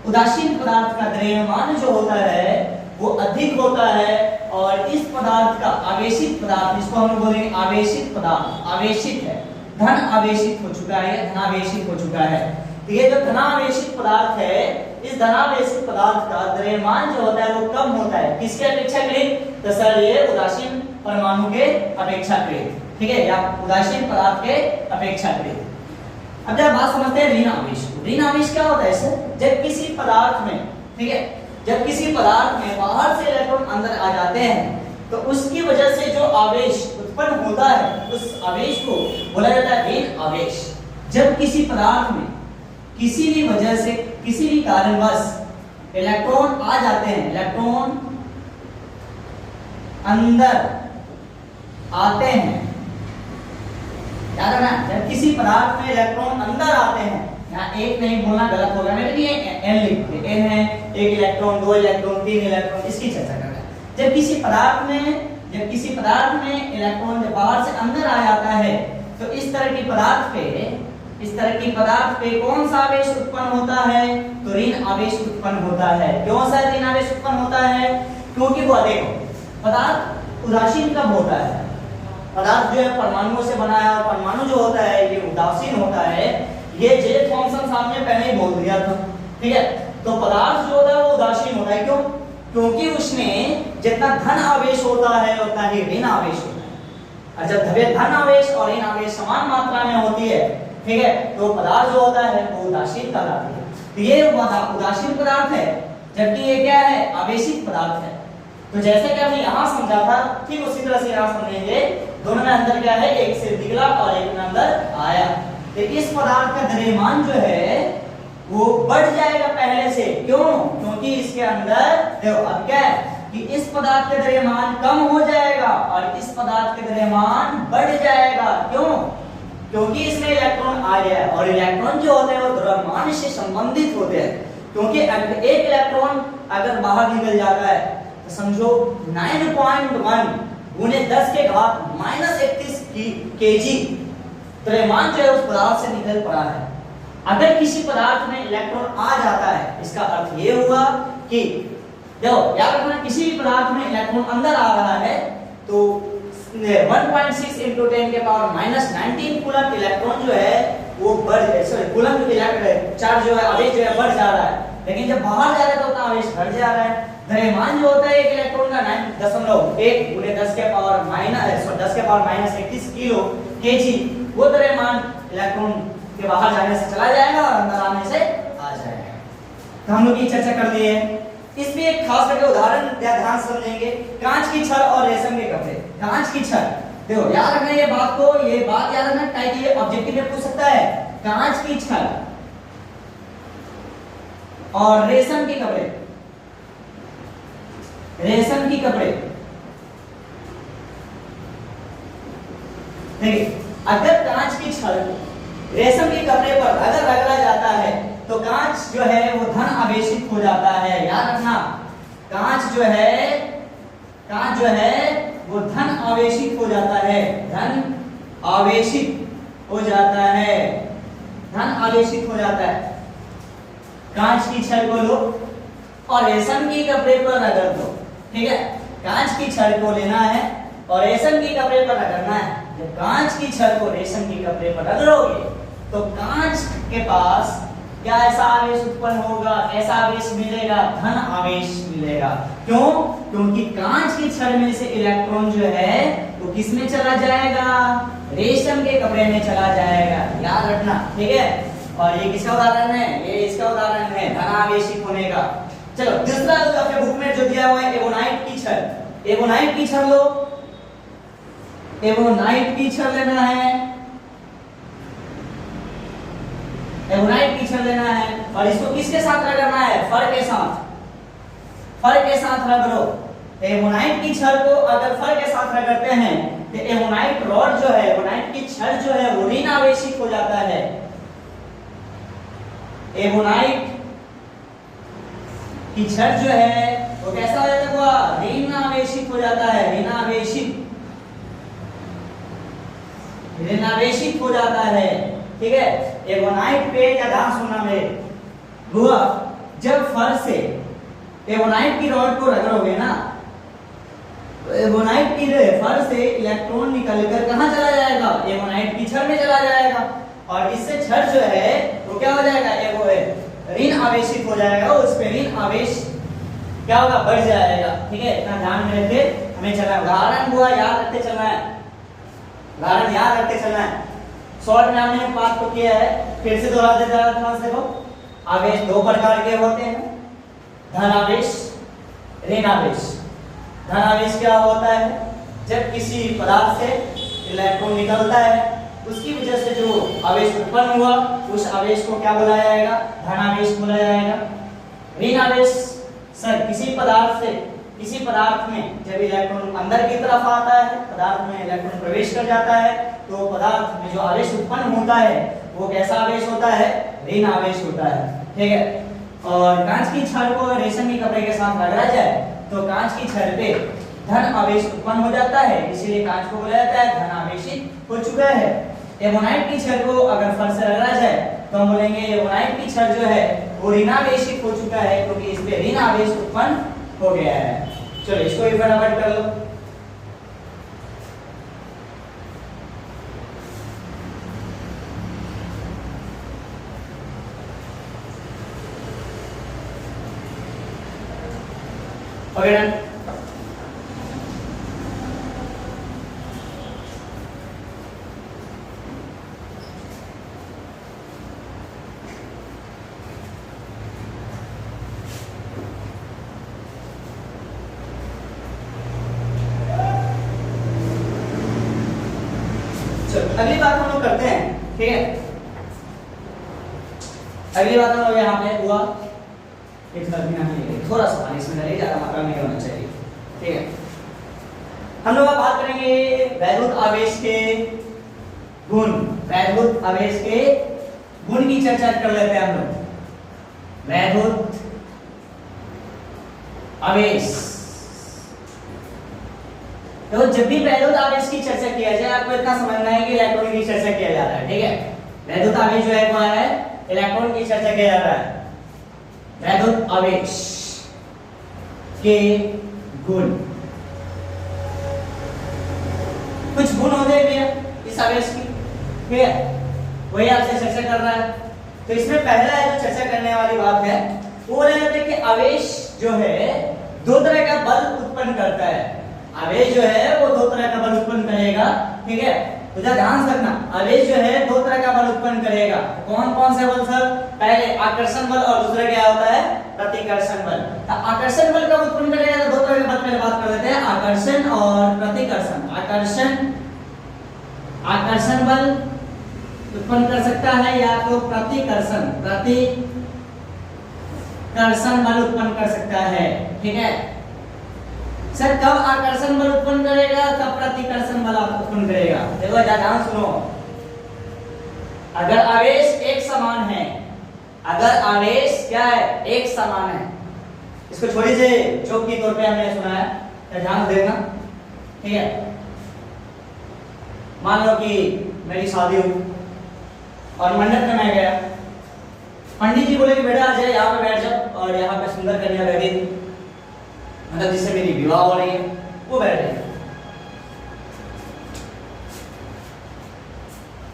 उदासीन पदार्थ का द्रव्यमान जो होता है वो अधिक होता है, और इस पदार्थ का आवेशित पदार्थ, इसको हम बोलेंगे आवेशित पदार्थ, आवेशित है, धन आवेशित हो चुका है, धनावेशित हो चुका है। तो ये जो धनावेशित पदार्थ है, इस धनावेशित पदार्थ का द्रव्यमान जो होता है वो कम होता है, किसके अपेक्षाकृत, तो सर ये उदासीन परमाणु के अपेक्षाकृत, ठीक है, या उदासीन पदार्थ के अपेक्षाकृत। अब जब बात समझते हैं ऋण आवेश। ऋण आवेश क्या होता है सर, जब किसी पदार्थ में, ठीक है, जब किसी पदार्थ में बाहर से इलेक्ट्रॉन अंदर आ जाते हैं तो उसकी वजह से जो आवेश उत्पन्न होता है उस आवेश को बोला जाता है ऋण आवेश। जब किसी पदार्थ में किसी भी वजह से, किसी भी कारणवश इलेक्ट्रॉन आ जाते हैं, इलेक्ट्रॉन अंदर आते हैं, याद रखना, जब किसी पदार्थ में इलेक्ट्रॉन अंदर आते हैं, यहाँ एक नहीं बोलना गलत होगा, मेरे लिए एन लिखते हैं, एन है, एक इलेक्ट्रॉन, दो इलेक्ट्रॉन, तीन इलेक्ट्रॉन, इसकी चर्चा कर रहे हैं। जब किसी पदार्थ में इलेक्ट्रॉन जब बाहर से अंदर आ जाता है तो इस तरह की पदार्थ पे कौन सा आवेश उत्पन्न होता है, तो ऋण आवेश उत्पन्न होता है। क्यों सा ऋण आवेश उत्पन्न होता है, क्योंकि वो देखो पदार्थ उदासीन कब होता है, पदार्थ जो है परमाणुओं से बना है, और परमाणु जो होता है ये उदासीन होता है। ये जे थॉमसन साहब ने पहले ही बोल दिया था, ठीक है। तो पदार्थ जो होता है वो उदासीन होता है, क्यों, क्योंकि उसमें जितना धन आवेश होता है उतना ही ऋण आवेश होता है। और जब धन आवेश और ऋण आवेश समान मात्रा में होती है, ठीक है, तो पदार्थ जो होता है वो उदासीन कहलाती है। तो ये उदासीन पदार्थ है, जबकि ये क्या है, आवेशित पदार्थ है। तो जैसे कि हमने यहाँ समझा था ठीक उसी तरह से यहाँ समझेंगे, दोनों में अंदर क्या है, एक से निकला और एक में अंदर आया। तो इस पदार्थ का द्रव्यमान जो है वो बढ़ जाएगा पहले से, क्यों, क्योंकि इसके अंदर देखो अब क्या है कि इस पदार्थ का द्रव्यमान कम हो जाएगा और इस पदार्थ का द्रव्यमान बढ़ जाएगा। क्यों, क्योंकि इसमें इलेक्ट्रॉन आ गया है, और इलेक्ट्रॉन जो होते हैं वो द्रव्यमान से संबंधित होते हैं। क्योंकि अगर एक इलेक्ट्रॉन अगर बाहर निकल जाता है तो समझो 9.1 गुने 10 के घात -31 केजी द्रव्यमान जो है उस पदार्थ से निकल पड़ा है। अगर किसी पदार्थ में इलेक्ट्रॉन आ जाता है, इसका अर्थ ये हुआ कि देखो याद रखना, किसी भी पदार्थ में इलेक्ट्रॉन अंदर आ रहा है तो 1.6 × 10 के पावर -19 कूलम इलेक्ट्रॉन जो है वो कूलम चार्ज जो है, आवेश जो है बढ़ जा रहा है। लेकिन जब बाहर जा रहा है तो उतना आवेश घट जा रहा है। द्रव्यमान जो होता है एक इलेक्ट्रॉन का 9.1 गुने 10 के पावर -31 किलो केजी, वो द्रव्यमान इलेक्ट्रॉन के बाहर जाने से चला जाएगा और अंदर आने से आ जाएगा। तो हम लोग ये चर्चा कर लिए हैं। इसमें एक खास करके उदाहरण ध्यान समझेंगे, कांच की छड़ और रेशम के कपड़े। कांच की छड़, देखो याद रखना ये बात को, ये बात याद रखना, ताकि ये ऑब्जेक्टिव में पूछ सकता है। कांच की छड़ और रेशम के कपड़े, रेशम की कपड़े, देखिए अगर कांच की छड़ रेशम के कपड़े पर अगर रगड़ा जाता है तो कांच जो है वो धन आवेशित हो जाता है। याद रखना, कांच जो है वो धन आवेशित हो जाता है, धन आवेशित हो जाता है। धन आवेशित हो जाता है। कांच की छड़ को लो और रेशम के कपड़े पर रगड़ दो, ठीक है। कांच की छड़ को लेना है और रेशम के कपड़े पर रगड़ना है। जब कांच की छड़ को रेशम के कपड़े पर रगड़ोगे तो कांच के पास क्या ऐसा आवेश उत्पन्न होगा, ऐसा आवेश मिलेगा, धन आवेश मिलेगा। क्यों? क्योंकि कांच की छड़ में से इलेक्ट्रॉन जो है वो किस में चला जाएगा, रेशम के कपड़े में चला जाएगा, याद रखना, ठीक है। और ये किसका उदाहरण है, ये इसका उदाहरण है धन आवेशित होने का। चलो दूसरा तो आपके बुक में जो दिया हुआ है एवोनाइट की छड़, एवोनाइट की छड़ लो, एवोनाइट की छड़ लेना है, एवोनाइट की छड़ लेना है और इसको किसके साथ रगड़ना है, फर के साथ, फर के साथ रगड़ो। एवोनाइट की छड़ को अगर फर के साथ रगड़ते हैं तो एवोनाइट रॉड जो है, एवोनाइट की छड़ जो है वो ऋण आवेशित हो जाता है। एवोनाइट की छड़ जो है वो कैसा हो जाता है, ऋण आवेशित हो जाता है, ऋण आवेशित, ऋण आवेशित हो जाता है, ठीक है। एवोनाइट पे क्या ध्यान सुनना मेरे हुआ, जब फर से एवोनाइट की रॉड को रगड़ोगे ना तो एवोनाइट की फर से इलेक्ट्रॉन निकलकर कहां चला जाएगा, एवोनाइट की छड़ में चला जाएगा और इससे छड़ जो है वो क्या हो जाएगा, वो ऋण आवेशित हो जाएगा, उस पे ऋण आवेश क्या होगा, बढ़ जाएगा, ठीक है। इतना ध्यान में रखते हमें चलना है। उदाहरण हुआ याद रखते चलना है, उदाहरण याद रखते चलना है। शॉर्ट में हमने बात को किया है, फिर से दोहरा देता है, ध्यान से देखो। आवेश दो प्रकार के होते हैं, धन आवेश, ऋण आवेश। धन आवेश क्या होता है, जब किसी पदार्थ से इलेक्ट्रॉन निकलता है उसकी वजह से जो आवेश उत्पन्न हुआ उस आवेश को क्या बोला जाएगा, धन आवेश बोला जाएगा। ऋण आवेश सर किसी पदार्थ से, किसी पदार्थ में जब इलेक्ट्रॉन अंदर की तरफ आता है, पदार्थ में इलेक्ट्रॉन प्रवेश कर जाता है तो पदार्थ में जो आवेश उत्पन्न होता है वो कैसा आवेश होता है, ऋण आवेश होता है, ठीक है। और कांच की छड़ को रेशम के कपड़े के साथ रगड़ा जाए तो कांच की छड़ पे धन आवेश उत्पन्न हो जाता है, इसीलिए कांच को बोला जाता है धन आवेशित हो चुका है। एवोनाइट की छड़ को अगर फर से रगड़ा जाए तो हम बोलेंगे एवोनाइट की छड़ जो है वो ऋणावेशित हो चुका है क्योंकि इस पे ऋण आवेश उत्पन्न हो गया है। चलो इसको भी फटाफट कर लो। Okay done. अगली बात हम लोग करते हैं, ठीक है। अगली बात हम लोग यहाँ पे हुआ थोड़ा सा पानी इसमें डालिए, ज्यादा मात्रा में होना चाहिए, ठीक है। हम लोग बात करेंगे वैद्युत आवेश के गुण, वैद्युत आवेश के गुण की चर्चा कर लेते हैं हम लोग। वैद्युत आवेश, तो जब भी वैद्युत आवेश की चर्चा किया जाए आपको इतना समझना है कि इलेक्ट्रॉन की चर्चा किया जा रहा है, ठीक है। वैद्युत आवेश जो है कौन है, इलेक्ट्रॉन की चर्चा किया जा रहा है। वैद्युत आवेश के गुण, कुछ गुण होते हैं भैया इस आवेश की, ठीक है, वही आपसे चर्चा कर रहा है। तो इसमें पहला जो चर्चा करने वाली बात है वो बोला जाता है कि आवेश जो है दो तरह का बल उत्पन्न करता है। आवेश जो है वो दो तरह का बल उत्पन्न करेगा, ठीक है। तो ध्यान से रखना, आवेश जो है दो तरह का बल उत्पन्न करेगा। कौन कौन से बल सर, पहले आकर्षण बल और दूसरा क्या होता है, प्रतिकर्षण बल। तो आकर्षण बल कब उत्पन्न करेगा, तो दो तरह के बल पहले बात कर लेते हैं, आकर्षण और प्रतिकर्षण। आकर्षण बल उत्पन्न कर सकता है या तो प्रतिकर्षण बल उत्पन्न कर सकता है, ठीक है। सर कब आकर्षण बल उत्पन्न करेगा, कब प्रतिकर्षण बल उत्पन्न करेगा, देखो ध्यान सुनो। अगर आवेश एक समान है, अगर आवेश क्या है, एक समान है, इसको छोटी से जोक के तौर पे हमने सुना है, तो ध्यान देना, ठीक है। मान लो कि मेरी शादी हुई और मंडप में मैं गया, पंडित जी बोले कि बेटा आ जाए यहाँ पे बैठ जाओ, और यहाँ पे सुंदर कन्या बैठी थी, मतलब जिससे मेरी विवाह हो रही है, वो बैठ रही है।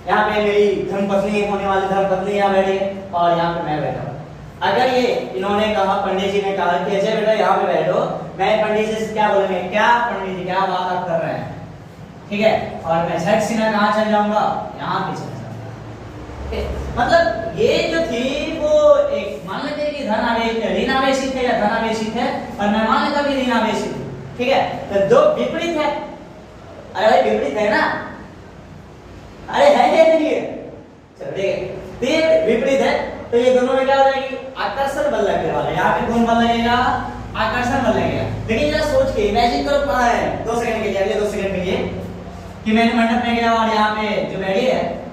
यहाँ पे मेरी धर्मपत्नी होने वाली धर्मपत्नी यहाँ बैठी है, और यहाँ पे मैं बैठा हूँ। अगर ये इन्होंने कहा, पंडित जी ने कहा कि अजय बेटा यहाँ पे बैठो, मैं पंडित जी से क्या बोलेंगे, क्या पंडित जी क्या बात आप कर रहे हैं, ठीक है, और मैं झट सीना कहाँ चल जाऊंगा, यहाँ पे चल जाऊंगा। मतलब ये जो थी वो एक मान लेते कि ऋण आवेशित है या धन आवेशित है, और मैं मान लेता कि ऋण आवेशित है, ठीक है। तो दो विपरीत है, अरे भाई विपरीत है ना, अरे है नहीं है, चलो ठीक है, विपरीत है, तो ये दोनों में क्या हो जाएगी, आकर्षण बल लगने वाला है। यहाँ पे कौन बल लगेगा, आकर्षण बल लगेगा। लेकिन जरा सोच के इमेजिन करो, 2 सेकंड के लिए, अगले 2 सेकंड के लिए, कि मैंने मंडप में गया और यहाँ पे जो बैठी है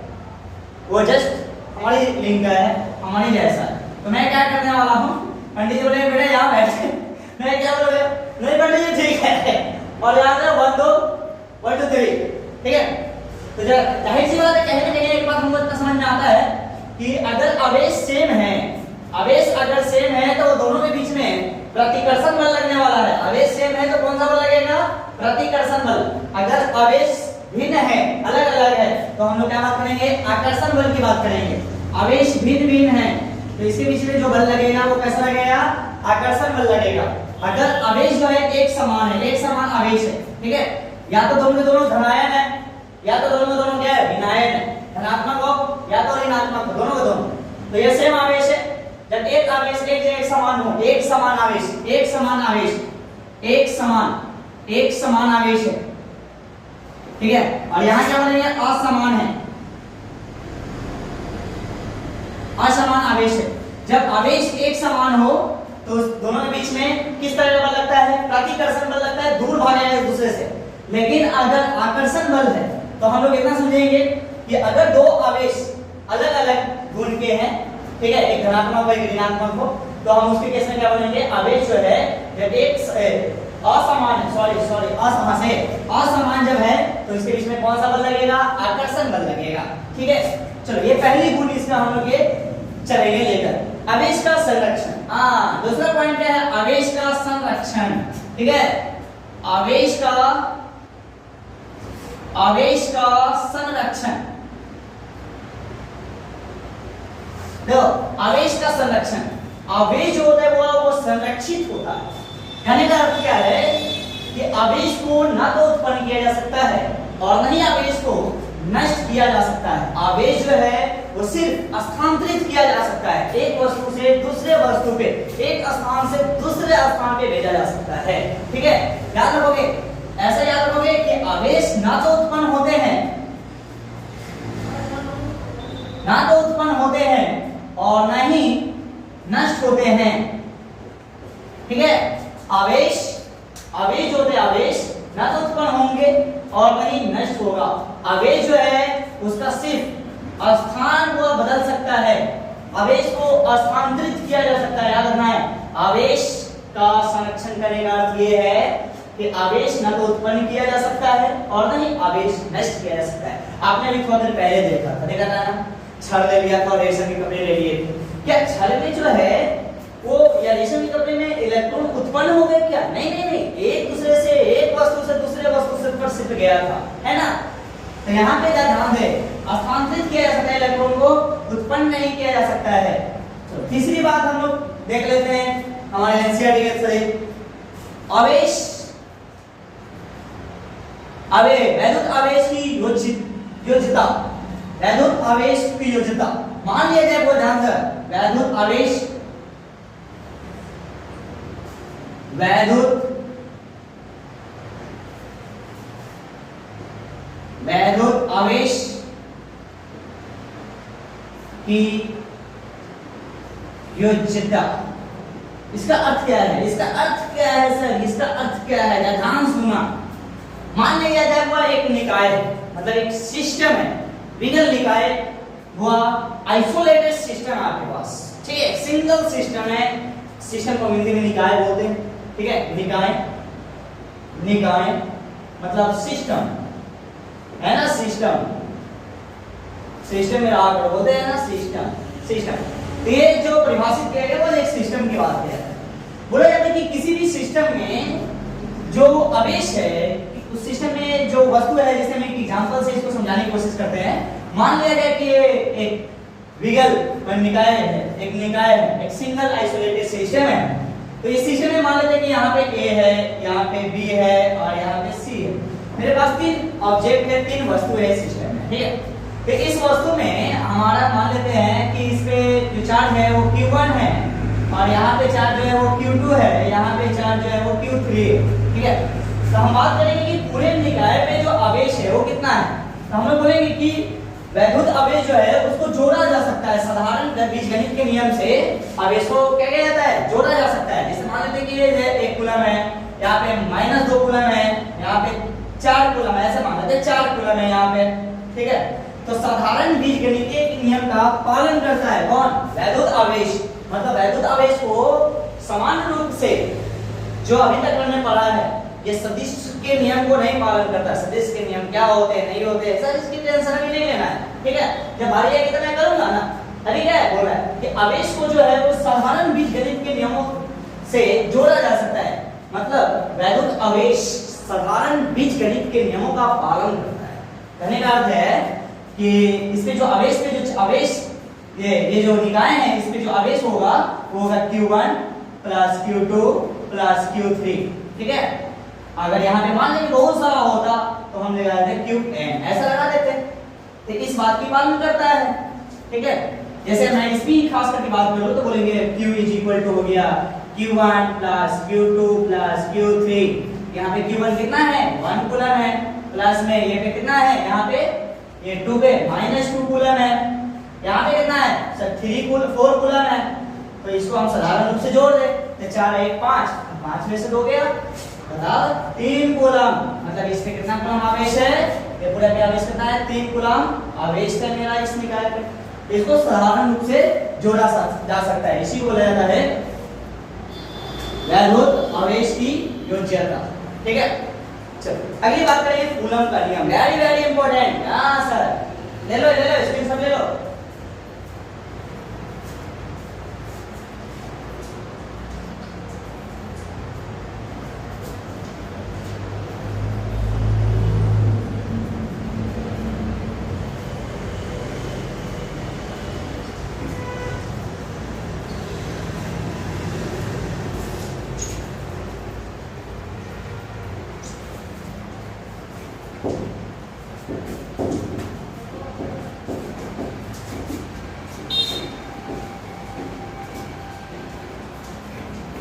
वो जस्ट हमारी लिंग का है, हमारी जैसा है, तो मैं क्या करने वाला हूँ, पंडित जी बोले बेटा यहाँ बैठे, मैं क्या बोले, नहीं पंडित जी ठीक है, और यहाँ से 1 2 1 2 3, ठीक है। तो जाहिर सी बात है, कहीं ना कहीं एक बात हमको इतना समझ में आता है कि अगर आवेश सेम है, आवेश अगर सेम है तो दोनों के बीच में प्रतिकर्षण बल लगने वाला है। आवेश सेम है तो कौन सा बल लगेगा, प्रतिकर्षण बल। अगर आवेश भिन्न है, अलग अलग है, तो हम लोग क्या बात करेंगे, आकर्षण बल की बात करेंगे। आवेश भिन्न भिन्न है तो इसके बीच में जो बल लगेगा वो कैसा लगेगा, आकर्षण बल लगेगा। अगर आवेश जो है एक समान है, एक समान आवेश है, ठीक है, या तो दोनों के दोनों धनायन है, या तो दोनों के दोनों क्या है, ऋणायन है, धनात्मक हो या तो ऋणात्मक हो, दोनों के दोनों, तो ये सेम आवेश है। जब एक आवेश एक समान हो, एक समान आवेश, एक समान आवेश, एक समान आवेश है, ठीक है, और यहां क्या बनेगा, असमान है, असमान आवेश है। जब आवेश एक समान हो तो दोनों के बीच में किस तरह का बल लगता है, प्रतिकर्षण बल लगता है, दूर भागेगा एक दूसरे से। लेकिन अगर आकर्षण बल है तो हम लोग इतना समझेंगे कि अगर दो आवेश अलग अलग गुण के हैं, ठीक है, एक धनात्मक हो एक ऋणात्मक हो, तो हम उसके केस में क्या बोलेंगे, आवेश जो है जब एक असमान है, असमान जब है तो इसके बीच में कौन सा बल लगेगा, आकर्षण बल लगेगा, ठीक है। चलो ये पहली गुण इसका हम लोग ये चलेंगे लेकर। आवेश का संरक्षण, दूसरा पॉइंट क्या है, आवेश का संरक्षण, ठीक है, आवेश का संरक्षण। देखो आवेश का संरक्षण, आवेश जो होता है वो संरक्षित होता है। कहने का अर्थ क्या है कि आवेश को ना तो उत्पन्न किया जा सकता है और न ही आवेश को नष्ट किया जा सकता है। आवेश जो है वो सिर्फ स्थानांतरित किया जा सकता है, एक वस्तु से दूसरे वस्तु पे, एक स्थान से दूसरे स्थान पे भेजा जा सकता है, ठीक है। याद रखोगे, ऐसा याद रखोगे कि आवेश ना तो उत्पन्न होते हैं और न ही नष्ट होते हैं, ठीक है। आवेश जो होते हैं, आवेश ना तो उत्पन्न होंगे और न ही नष्ट होगा। आवेश जो है उसका सिर्फ स्थान को बदल सकता है, आवेश को स्थानांतरित किया जा सकता है, याद रखना है। आवेश का संरक्षण करने का अर्थ ये है कि आवेश न तो उत्पन्न किया जा सकता है और न ही आवेश नष्ट किया जा सकता है। आपने भी थोड़ा देर पहले देखा था ना, छड़ ले लिया था और रेशम के कपड़े ले लिए थे। क्या छड़ में जो है वो या रेशम के कपड़े में इलेक्ट्रॉन उत्पन्न हो गए क्या? नहीं, एक दूसरे से, एक वस्तु से दूसरे वस्तु से ऊपर सिट गया था, है ना। तो यहाँ पे क्या ध्यान दे, स्थानांतरित किया जा सकता है, इलेक्ट्रॉन को उत्पन्न नहीं किया जा सकता है। तो तीसरी बात हम लोग देख लेते हैं हमारे एनसीईआरटी के से, आवेश वैद्युत आवेश की योज्यता, वैद्युत आवेश की योज्यता मान लिया जाए, वो ध्यान से, वैद्युत आवेश की योज्यता, इसका अर्थ क्या है? इसका अर्थ क्या है सर? इसका अर्थ क्या है? ध्यान सुनना। मान लिया जाए वो एक निकाय है, मतलब एक सिस्टम है, विरल निकाय हुआ, आइसोलेटेड सिस्टम आपके पास, ठीक है, सिंगल सिस्टम है। सिस्टम को हिंदी में निकाय बोलते हैं, ठीक है। निकाय मतलब सिस्टम है ना, सिस्टम। सिस्टम में रहा करो, बोलते हैं ना सिस्टम, सिस्टम। तो ये जो परिभाषित किया गया वो एक सिस्टम की बात किया है। बोला जाता है कि किसी भी सिस्टम में जो आवेश है, उस सिस्टम में जो वस्तु है, जैसे हम एक एग्जांपल से इसको समझाने की कोशिश करते हैं। मान लिया जाए कि ये एक विगल निकाय है, एक निकाय है, एक सिंगल आइसोलेटेड सिस्टम है। तो इस सिस्टम में मान लेते हैं कि यहाँ पे A है, यहाँ पे B है और यहाँ पे C है। मेरे पास 3 ऑब्जेक्ट है, 3 वस्तु है सिस्टम में, ठीक है। तो इस वस्तु में हमारा मान लेते हैं कि इस पे जो चार्ज है वो Q1 है और यहाँ पे चार्ज जो है वो Q2 है, यहाँ पे चार्ज जो है वो Q3 है, ठीक है। तो हम बात करेंगे कि पूरे निकाय में जो आवेश है वो कितना है। तो हम लोग बोलेंगे कि वैद्युत आवेश जो है उसको जोड़ा जा सकता है। साधारण बीजगणित के नियम से आवेश को क्या किया जाता है, जोड़ा जा सकता है। जैसे मान लेते हैं कि ये 1 कूलम है, यहाँ पे -2 कूलम है, यहाँ पे 4 कूलम है, ऐसे मान लेते हैं 4 कूलम है यहाँ पे, ठीक है। तो साधारण बीजगणितीय नियम का पालन करता है कौन, वैद्युत आवेश। मतलब वैद्युत आवेश को समान रूप से जो अभी तक हमने पढ़ा है, ये सदिश के नियम को नहीं पालन करता। सदिश के नियम क्या होते हैं, नहीं होते, सर इसकी टेंशन अभी नहीं लेना है, ठीक है। जब बारी आएगी तो मैं करूंगा ना। अभी क्या है बोल रहा है कि आवेश को जो है वो साधारण बीजगणित के नियमों से जोड़ा जा सकता है। मतलब वैद्युत आवेश साधारण बीजगणित के नियमों का पालन करता है। कहने का अर्थ है कि इसमें जो आवेश पे जो आवेश ये जो निकाय है, इसमें जो आवेश होगा वो होगा Q1 plus Q2 plus Q3, ठीक है। अगर यहाँ पे मान लें बहुत सारा होता तो हम लगा देते Qn, ऐसा लगा देते। तो इस बात की पालन करता है, ठीक है। जैसे मैं इसकी खास करके बात करूँ तो बोलेंगे Q इज इक्वल टू हो गया Q1 plus Q2 plus Q3। यहाँ पे Q1 कितना है, 1 कूलम है, प्लस में ये पे कितना है, यहाँ पे ये 2 पे -2 कूलम है, यहाँ पे कितना है सर 4 कूलम है। तो इसको हम साधारण रूप से जोड़ दे तो 4 1 5, 5 में से 2 गया, बताओ 3 कूलम। मतलब इसमें कितना कूलम आवेश है, ये पूरा क्या आवेश कितना है, 3 कूलम आवेश है मेरा इस निकाय पे। इसको साधारण रूप से जोड़ा जा सकता है, इसी को बोला जाता है वैद्युत आवेश की योज्यता, ठीक है। चलो अगली बात करेंगे कूलम का नियम, वेरी वेरी इंपॉर्टेंट। हां सर ले लो स्क्रीन सब ले लो।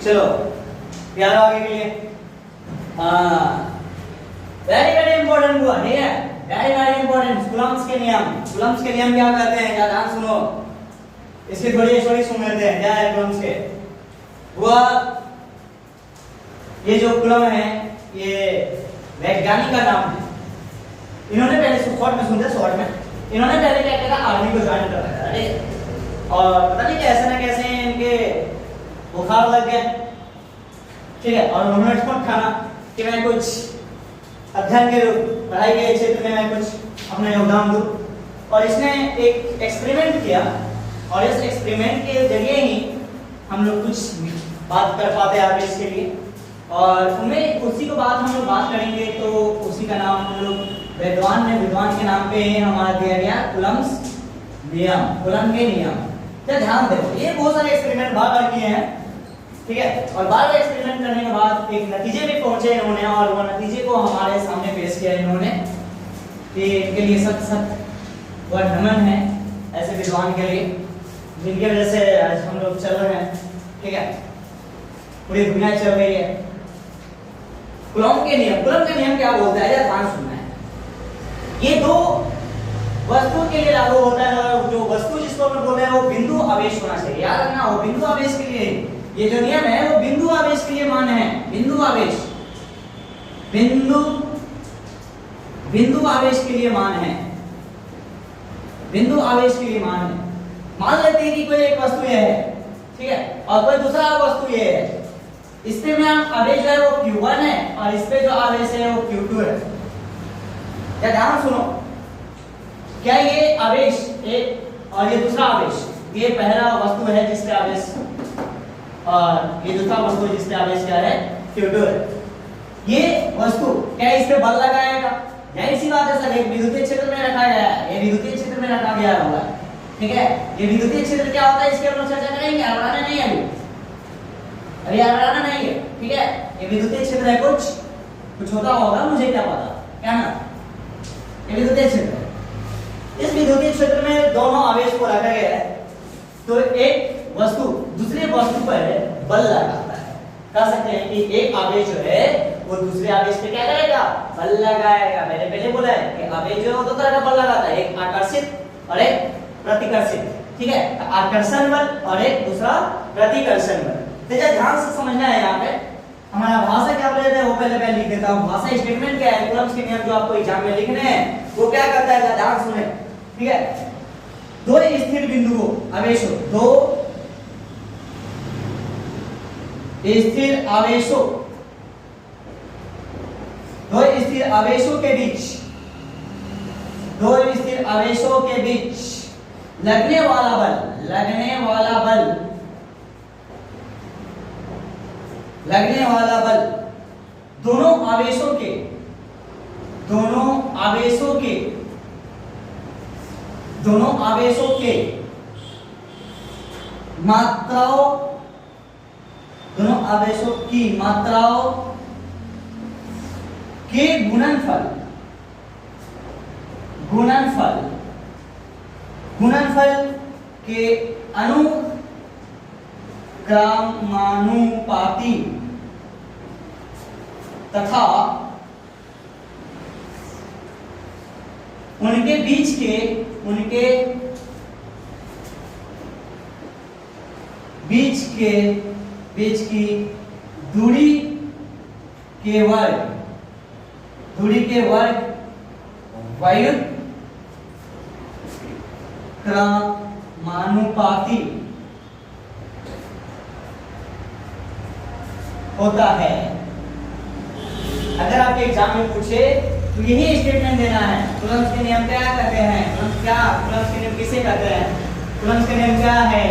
चलो तैयार हो आगे के लिए। वेरी वेरी इंपॉर्टेंट हुआ, ठीक है, वेरी वेरी इंपॉर्टेंट। कूलम्स के नियम, कूलम्स के नियम क्या कहते हैं, क्या ध्यान सुनो, इसकी थोड़ी स्टोरी सुन लेते हैं। क्या है कूलम्स के, हुआ ये जो कूलम है ये वैज्ञानिक का नाम है। इन्होंने पहले शॉर्ट में सुनते, शॉर्ट में इन्होंने पहले क्या किया, आर्मी को ज्वाइन कर रखा था, और पता नहीं कैसे ना कैसे इनके बुखार लग गया, ठीक है। और उन्होंने ठाना कि मैं कुछ अध्ययन के पढ़ाई के क्षेत्र में मैं कुछ अपना योगदान दूं। और इसने एक एक्सपेरिमेंट किया, और इस एक्सपेरिमेंट के जरिए ही हम लोग कुछ बात कर पाते हैं आगे इसके लिए। और उनमें उसी को हम लोग बात करेंगे, तो उसी का नाम हम लोग विद्वान के नाम पे हमारा दिया गया कूलम्स नियम, कूलम के नियम। तो ध्यान दो, ये बहुत सारे एक्सपेरिमेंट बार किए हैं, ठीक है। और बार एक्सपेरिमेंट करने के बाद एक नतीजे पे पहुंचे इन्होंने, और वो नतीजे को हमारे सामने पेश किया इन्होंने कि इनके लिए सख्त सख्त वह नमन है ऐसे विद्वान के लिए, जिनकी वजह से आज हम लोग चल रहे हैं, ठीक है, पूरी दुनिया चल रही है। कूलम के नियम क्या बोलता है, ध्यान सुनना है। ये दो वस्तु के लिए लागू होता है, और जो वस्तु जिसको हम बोल रहे हैं वो बिंदु आवेश होना चाहिए, याद रखना। वो बिंदु आवेश के लिए ये जो नियम है वो बिंदु आवेश के लिए मान्य है। बिंदु आवेश के लिए मान्य है, बिंदु आवेश के लिए मान्य है। मान लेते हैं कि कोई एक वस्तु ये है, ठीक है, और कोई दूसरा वस्तु ये है, इसमें में आवेश है वो Q1 है, और इस पे जो आवेश है वो Q2 है। क्या ध्यान सुनो, क्या ये आवेश एक और ये दूसरा आवेश, ये पहला वस्तु है जिसका आवेश और ये दूसरा वस्तु है जिसका आवेश क्या है, Q2 है। ये वस्तु क्या इस पे बल लगाएगा? जाहिर सी बात है सर, एक विद्युतीय क्षेत्र में रखा गया है, ये विद्युतीय क्षेत्र में रखा गया होगा, ठीक है। ये विद्युतीय क्षेत्र क्या होता है इसके हम लोग चर्चा करेंगे, हड़बड़ाना नहीं है अभी हड़बड़ाना नहीं है, ठीक है। ये विद्युतीय क्षेत्र है, कुछ होता होगा, मुझे क्या पता, क्या ना, ये विद्युतीय क्षेत्र है। इस विद्युतीय क्षेत्र में दोनों आवेश को रखा गया है, तो एक वस्तु दूसरे वस्तु पर बल लगाता है। कह सकते हैं कि एक आवेश जो है वो दूसरे आवेश पे क्या करेगा, बल लगाएगा। मैंने पहले बोला है कि आवेश जो है दो तरह का बल लगाता है, एक आकर्षित और एक प्रतिकर्षित, ठीक है। आकर्षण बल और एक दूसरा प्रतिकर्षण बल। तो ध्यान से समझना है, यहाँ पे हमारा भाषा क्या बोले थे वो पहले मैं लिख देता हूँ। भाषा स्टेटमेंट क्या है, कूलम्स के नियम जो आपको एग्जाम में लिखने हैं वो क्या करता है, ध्यान सुने, ठीक है। दो स्थिर बिंदुओं आवेशों, दो स्थिर आवेशों, दो स्थिर आवेशों के बीच, दो स्थिर आवेशों के बीच लगने वाला बल, लगने वाला बल, लगने वाला बल दोनों आवेशों के, दोनों आवेशों के, दोनों आवेशों के मात्राओं, दोनों आवेशों की मात्राओं के गुणनफल, गुणनफल, गुणनफल के अनुक्रमानुपाती तथा उनके बीच के, उनके बीच की दूरी के वर्ग, दूरी के वर्ग व्युत्क्रमानुपाती होता है। अगर आपके एग्जाम में पूछे तो यही स्टेटमेंट देना है। कूलम्स के नियम क्या कहते हैं, कूलम्स के नियम किसे कहते हैं, कूलम्स के नियम क्या है,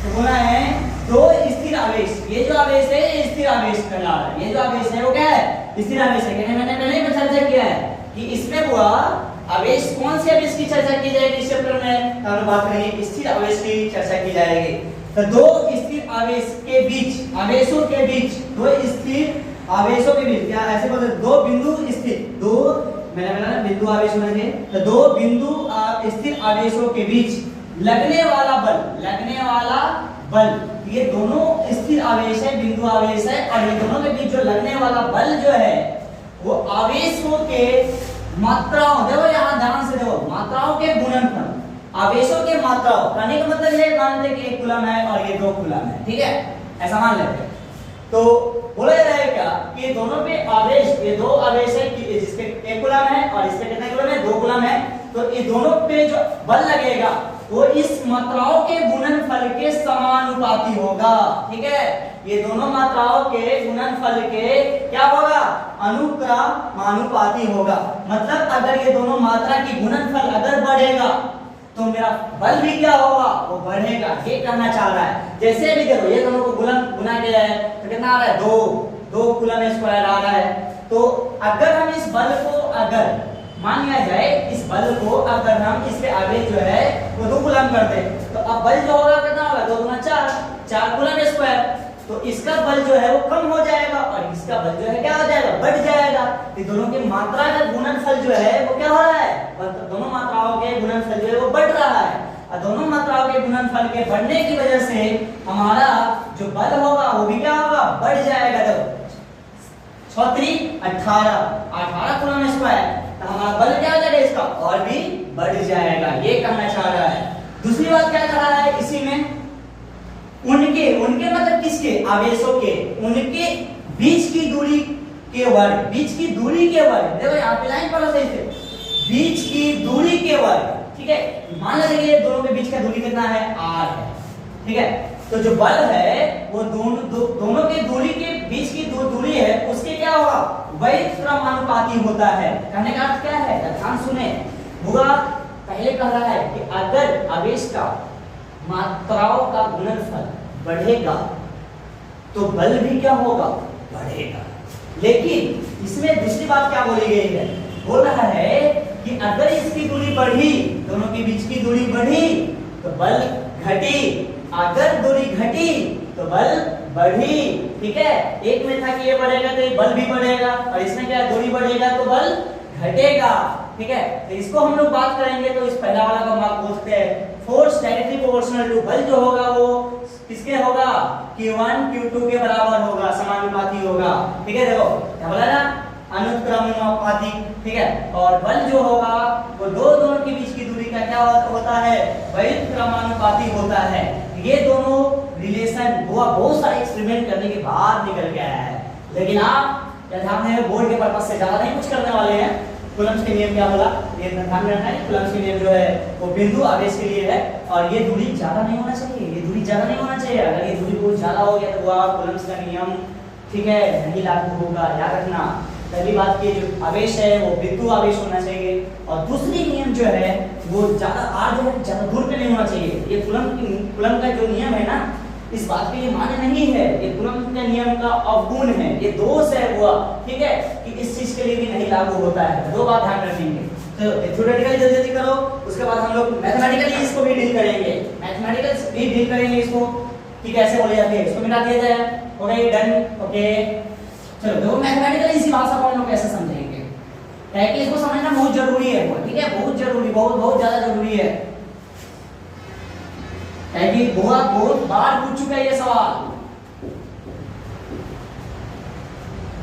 तो बोला है दो स्थिर आवेश, ये जो आवेश है ये स्थिर आवेश कहलाता है, ये जो आवेश है वो क्या है, स्थिर आवेश है। मैंने पहले ही चर्चा किया है कि इसमें हुआ आवेश, कौन से आवेश की चर्चा की जाएगी इस चैप्टर में, हम बात करेंगे स्थिर आवेश की चर्चा की जाएगी। तो दो स्थिर आवेश के बीच, आवेशों के बीच, दो स्थिर आवेशों के बीच, क्या ऐसे बोलते हैं, दो बिंदु स्थिर, दो मैंने बोला ना बिंदु आवेश होने, तो दो बिंदु स्थिर आवेशों के बीच लगने वाला बल, लगने वाला बल, ये दोनों स्थिर आवेश है, बिंदु आवेश है, और ये दोनों के बीच जो लगने वाला बल जो है वो आवेशों के मात्राओं, देखो यहाँ ध्यान से देखो, मात्राओं के गुणनफल, आवेशों के मात्राओं, कहने का मतलब ये मान लेते कि 1 कूलम है और ये 2 कूलम है, ठीक है, ऐसा मान लेते हैं। तो बोला जा रहा है क्या कि ये दोनों पे आवेश, ये दो आवेश है कि जिसपे 1 कूलम है और इस पे कितना कूलम है, 2 कूलम है, तो ये दोनों पे जो बल लगेगा वो इस मात्राओं के गुणनफल के समानुपाती होगा, ठीक है। ये दोनों मात्राओं के गुणनफल के क्या होगा, अनुक्रमानुपाती होगा। मतलब अगर ये दोनों मात्रा की गुणनफल अगर बढ़ेगा तो मेरा बल भी क्या होगा, वो बढ़ेगा, ये कहना चाह रहा है। जैसे भी देखो ये दोनों को गुना किया है तो कितना आ रहा है, 2 कूलम स्क्वायर आ रहा है। तो अगर हम इस बल को अगर मान लिया जाए, इस बल को अगर हम इस पे आवेश जो है वो 2 कूलम कर दे, तो अब बल जो होगा कितना होगा, 2 गुना 4 कूलम स्क्वायर। तो इसका बल जो है वो कम हो जाएगा और इसका बल जो है क्या हो जाएगा, बढ़ जाएगा। तो दोनों की मात्रा का गुणनफल जो है वो क्या हो रहा है, दोनों मात्राओं के गुणनफल जो है वो बढ़ रहा है, और दोनों मात्राओं के गुणनफल के बढ़ने की वजह से हमारा जो बल होगा वो भी क्या होगा, बढ़ जाएगा। देखो 18 कूलम स्क्वायर, तो हमारा बल क्या हो जाएगा इसका, और भी बढ़ जाएगा, ये कहना चाह रहा है। दूसरी बात क्या कह रहा है इसी में, उनके मतलब किसके, आवेशों के, उनके बीच की दूरी के वर्ग, बीच की दूरी के वर्ग, देखो यहाँ पे लाइन पढ़ो सही से, बीच की दूरी के वर्ग, ठीक है। मान लीजिए दोनों के बीच का दूरी कितना है, r है, ठीक है। तो जो बल है वो दोनों के दूरी के बीच की दूरी है उसके क्या होगा, व्युत्क्रमानुपाती होता है। कहने का अर्थ क्या है, ध्यान सुने, होगा पहले कह रहा है कि अगर आवेश का मात्राओं का गुणनफल बढ़ेगा तो बल भी क्या होगा, बढ़ेगा। लेकिन इसमें दूसरी बात क्या बोली गई है, बोल रहा है कि अगर इसकी दूरी बढ़ी, दोनों के बीच की दूरी बढ़ी तो बल घटी, अगर दूरी घटी तो बल बढ़ी। ठीक है, एक में था कि ये बढ़ेगा तो ये बल भी बढ़ेगा, और इसमें क्या दूरी बढ़ेगा तो बल घटेगा। ठीक है, तो इसको हम लोग बात करेंगे तो इस पहला वाला को हम आप बोलते हैं फोर्स डायरेक्टली प्रोपोर्शनल टू, बल जो होगा वो किसके होगा, Q1 Q2 के बराबर होगा, समानुपाती होगा। ठीक है, देखो क्या बोला ना, अनुक्रमानुपाती। ठीक है, और बल जो होगा वो दोनों के बीच की दूरी का क्या होता है, व्युत्क्रमानुपाती होता है। ये दोनों रिलेशन हुआ बहुत सारे एक्सपेरिमेंट करने के बाद निकल के आया है, लेकिन आप ध्यान है बोर्ड के पर्पस से ज्यादा नहीं कुछ करने वाले हैं। कूलम्ब के नियम क्या बोला, ये ध्यान में रखना है। कूलम्ब के नियम जो है वो बिंदु आवेश के लिए है, और ये दूरी ज्यादा नहीं होना चाहिए, ये दूरी ज्यादा नहीं होना चाहिए। अगर ये दूरी बहुत ज्यादा हो गया तो वो कूलम्ब का नियम ठीक है नहीं लागू होगा, याद रखना। पहली बात की जो आवेश है वो बिंदु आवेश होना चाहिए, और दूसरी नियम जो है वो ज्यादा आर जो है ज्यादा दूर पे नहीं होना चाहिए। ये कूलम्ब का जो नियम है ना, इस बात के लिए मान्य नहीं है, ये कूलम्ब के नियम का अवगुण है, ये दोष है हुआ। ठीक है, कि इस चीज के लिए भी नहीं लागू होता है। दो बात ध्यान रखेंगे। तो थ्योरेटिकली जल्दी जल्दी करो, उसके बाद हम लोग मैथमेटिकली इसको भी डील करेंगे, मैथमेटिकल भी डील करेंगे इसको कि कैसे बोले जाते हैं। इसको मिटा दिया जाए, ओके डन, ओके। चलो देखो मैथमेटिकली इसी भाषा को हम लोग कैसे समझेंगे, है कि इसको समझना बहुत जरूरी है। ठीक है, बहुत जरूरी, बहुत ज्यादा जरूरी है कि बहुत बार पूछ चुका है ये सवाल।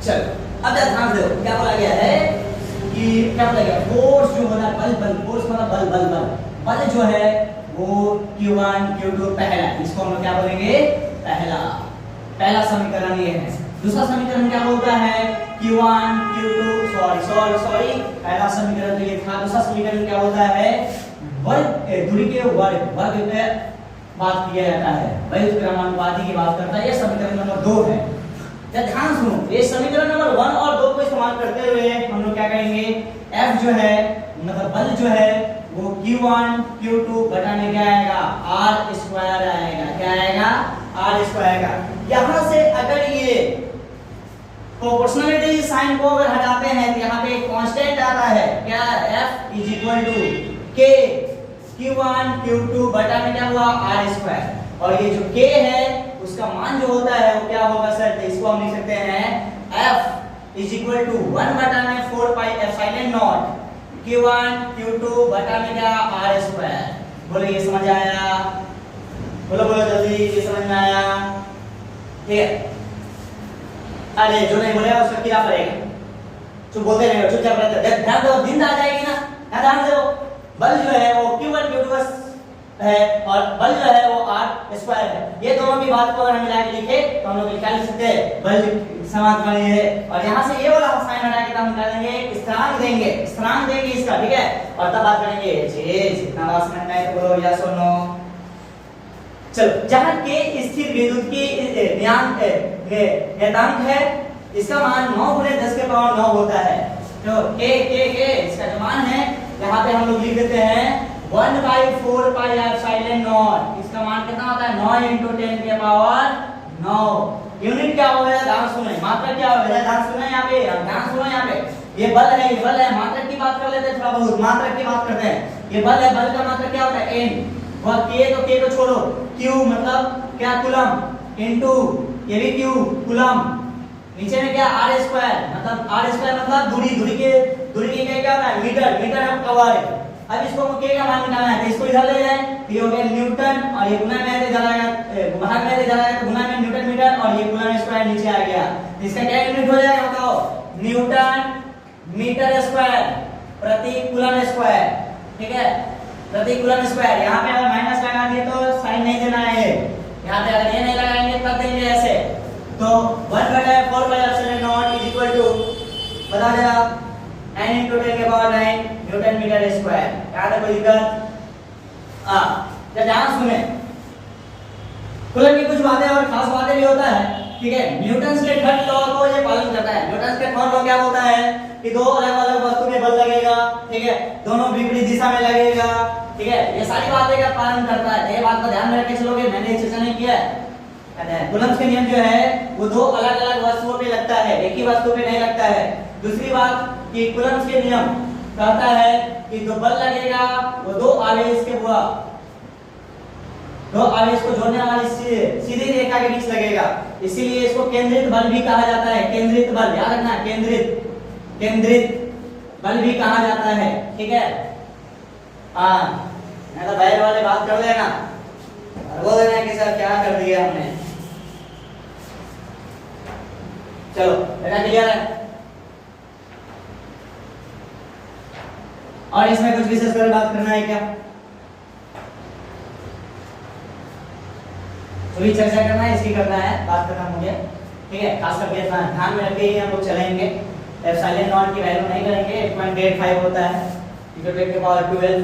चलो अब ध्यान दो, क्या बोला गया है कि क्या बोला गया, फोर्स जो होता है बल, फोर्स मतलब बल जो है वो Q1 Q2 पहला, इसको हम लोग क्या बोलेंगे, पहला समीकरण ये है। दूसरा समीकरण क्या बोलता है, Q1 Q2 सॉरी पहला समीकरण तो ये था। दूसरा समीकरण क्या बोलता है, वर्ग दूरी के वर्ग पे बात किया जाता है, व्युत्क्रमानुपाती की बात करता है। ये समीकरण नंबर 2 है। ध्यान सुनो, ये समीकरण नंबर 1 और 2 को इस्तेमाल करते हुए हम लोग क्या करेंगे, F जो है मतलब बल जो है वो Q1 Q2 बटा में क्या आएगा, R स्क्वायर आएगा। क्या आएगा, R स्क्वायर आएगा। यहां से अगर ये प्रोपोर्शनलिटी साइन को अगर हटाते हैं तो यहाँ पे एक कांस्टेंट आता है, क्या, F is equal to K Q1 Q2 बटा में क्या हुआ, R स्क्वायर। और ये जो K है उसका मान जो होता है वो क्या होगा सर, तो इसको हम लिख सकते हैं F इज इक्वल टू 1 बटा में 4 पाई एप्सिलॉन नॉट Q1 Q2 बटा में क्या, R स्क्वायर। बोलो ये समझ आया, बोलो जल्दी, ये समझ में आया। ठीक है, अरे जो नहीं बोलेगा उसका क्या पड़ेगा, चुप बोलते रहेगा, चुपचाप रहते हैं। ध्यान दो, नींद आ जाएगी ना, ध्यान दो। बल जो है वो Q1 Q2 है और बल जो है वो R स्क्वायर है। ये दोनों की बात को अगर हम मिला के लिखे तो हम लोग क्या लिख सकते हैं, बल समानुपाती है। और यहाँ से ये वाला साइन हटा के हम क्या देंगे, स्थिरांक देंगे इसका। ठीक है, और तब बात करेंगे जितना बात समझना है तो बोलो यस और नो। चलो, जहां K स्थिर विद्युत की नियतांक है, इसका मान 9 × 10 के पावर 9 होता है। तो K इसका जो मान है यहाँ पे हम लोग लिख देते हैं 1/4 पाई एप्सिलॉन नॉट। इसका मान कितना होता है, 9 × 10 के पावर 9। यूनिट क्या होगा, ध्यान सुने, मात्रक क्या होगा, ध्यान सुनो यहाँ पे, ध्यान सुनो यहाँ पे। ये बल है, मात्रक की बात कर लेते हैं, थोड़ा बहुत मात्रक की बात करते हैं। ये बल है, बल का मात्रक क्या होता है, n। वह K तो K को छोड़ो, Q मतलब क्या, कूलम्ब, इनटू ये भी Q कूलम्ब, नीचे में क्या, R स्क्वायर मतलब दूरी के क्या होता है, मीटर ऑफ कवर। अब इसको हम K का मान निकालना है तो इसको इधर ले जाएं, तो ये हो गया न्यूटन, और ये गुना में चला गया, भाग में चला गया तो गुना में न्यूटन मीटर, और ये कूलम्ब स्क्वायर नीचे आ गया। इसका क्या यूनिट हो जाएगा बताओ, न्यूटन मीटर स्क्वायर प्रति कूलम्ब स्क्वायर। ठीक है, प्रति कूलम्ब स्क्वायर। यहाँ पे अगर माइनस लगा दिए तो साइन नहीं देना है, यहाँ पे अगर ये नहीं लगाएंगे तब देंगे ऐसे। तो 1/4 pi epsilon not is equal to, बता जरा, 9 × 10 के पावर 9 न्यूटन मीटर स्क्वायर। यहाँ तक कोई दिक्कत, जब ध्यान सुने, कूलम्ब की कुछ बातें और खास बातें भी होता है। ठीक है, न्यूटन के थर्ड लॉ को ये पालन करता है। न्यूटन के थर्ड लॉ क्या बोलता है कि दो अलग अलग वस्तु पे बल लगेगा, ठीक है, दोनों विपरीत दिशा दिशा में लगेगा। ठीक है, ये सारी बातें का पालन करता है। ये बात का ध्यान में रख के चलोगे, मैंने चर्चा नहीं किया है। कूलम्ब के नियम जो है वो दो अलग अलग वस्तुओं पे लगता है, एक ही वस्तु पे नहीं लगता है। दूसरी बात कि कूलम्ब के नियम कहता है कि जो बल लगेगा वो दो आवेश को जोड़ने वाली सीधी रेखा के बीच लगेगा, इसीलिए इसको केंद्रित बल भी कहा जाता है। केंद्रित बल याद रखना, केंद्रित बल भी कहा जाता है। ठीक है, हाँ मैं तो बैर वाले बात कर लेना और बोल देना कि सर क्या कर दिया हमने। चलो बेटा क्लियर है। और इसमें कुछ विशेष कर बात करना है क्या? तो भी चर्चा करना है, इसकी करना है, बात करना मुझे। ठीक है, खास करके ध्यान में रखते ही हम लोग चलेंगे। एप्सिलॉन नॉट की वैल्यू नहीं करेंगे, 8.85 होता है e के पावर 12।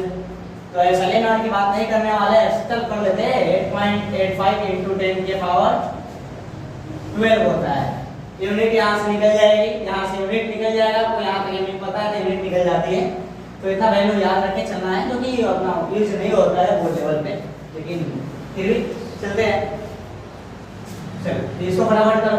तो एप्सिलॉन नॉट की बात नहीं करने वाले, चल कर लेते हैं 8.85 × 10 के पावर 12 होता है। यूनिट यहाँ से निकल जाएगी, यहाँ से यूनिट निकल जाएगा, तो यहाँ तक यूनिट पता है तो यूनिट निकल जाती है। तो इतना वैल्यू याद रख के चलना है, जो कि अपना यूज नहीं होता है वो लेवल पे, लेकिन फिर भी चलते हैं। चलो इसको फटाफट करो।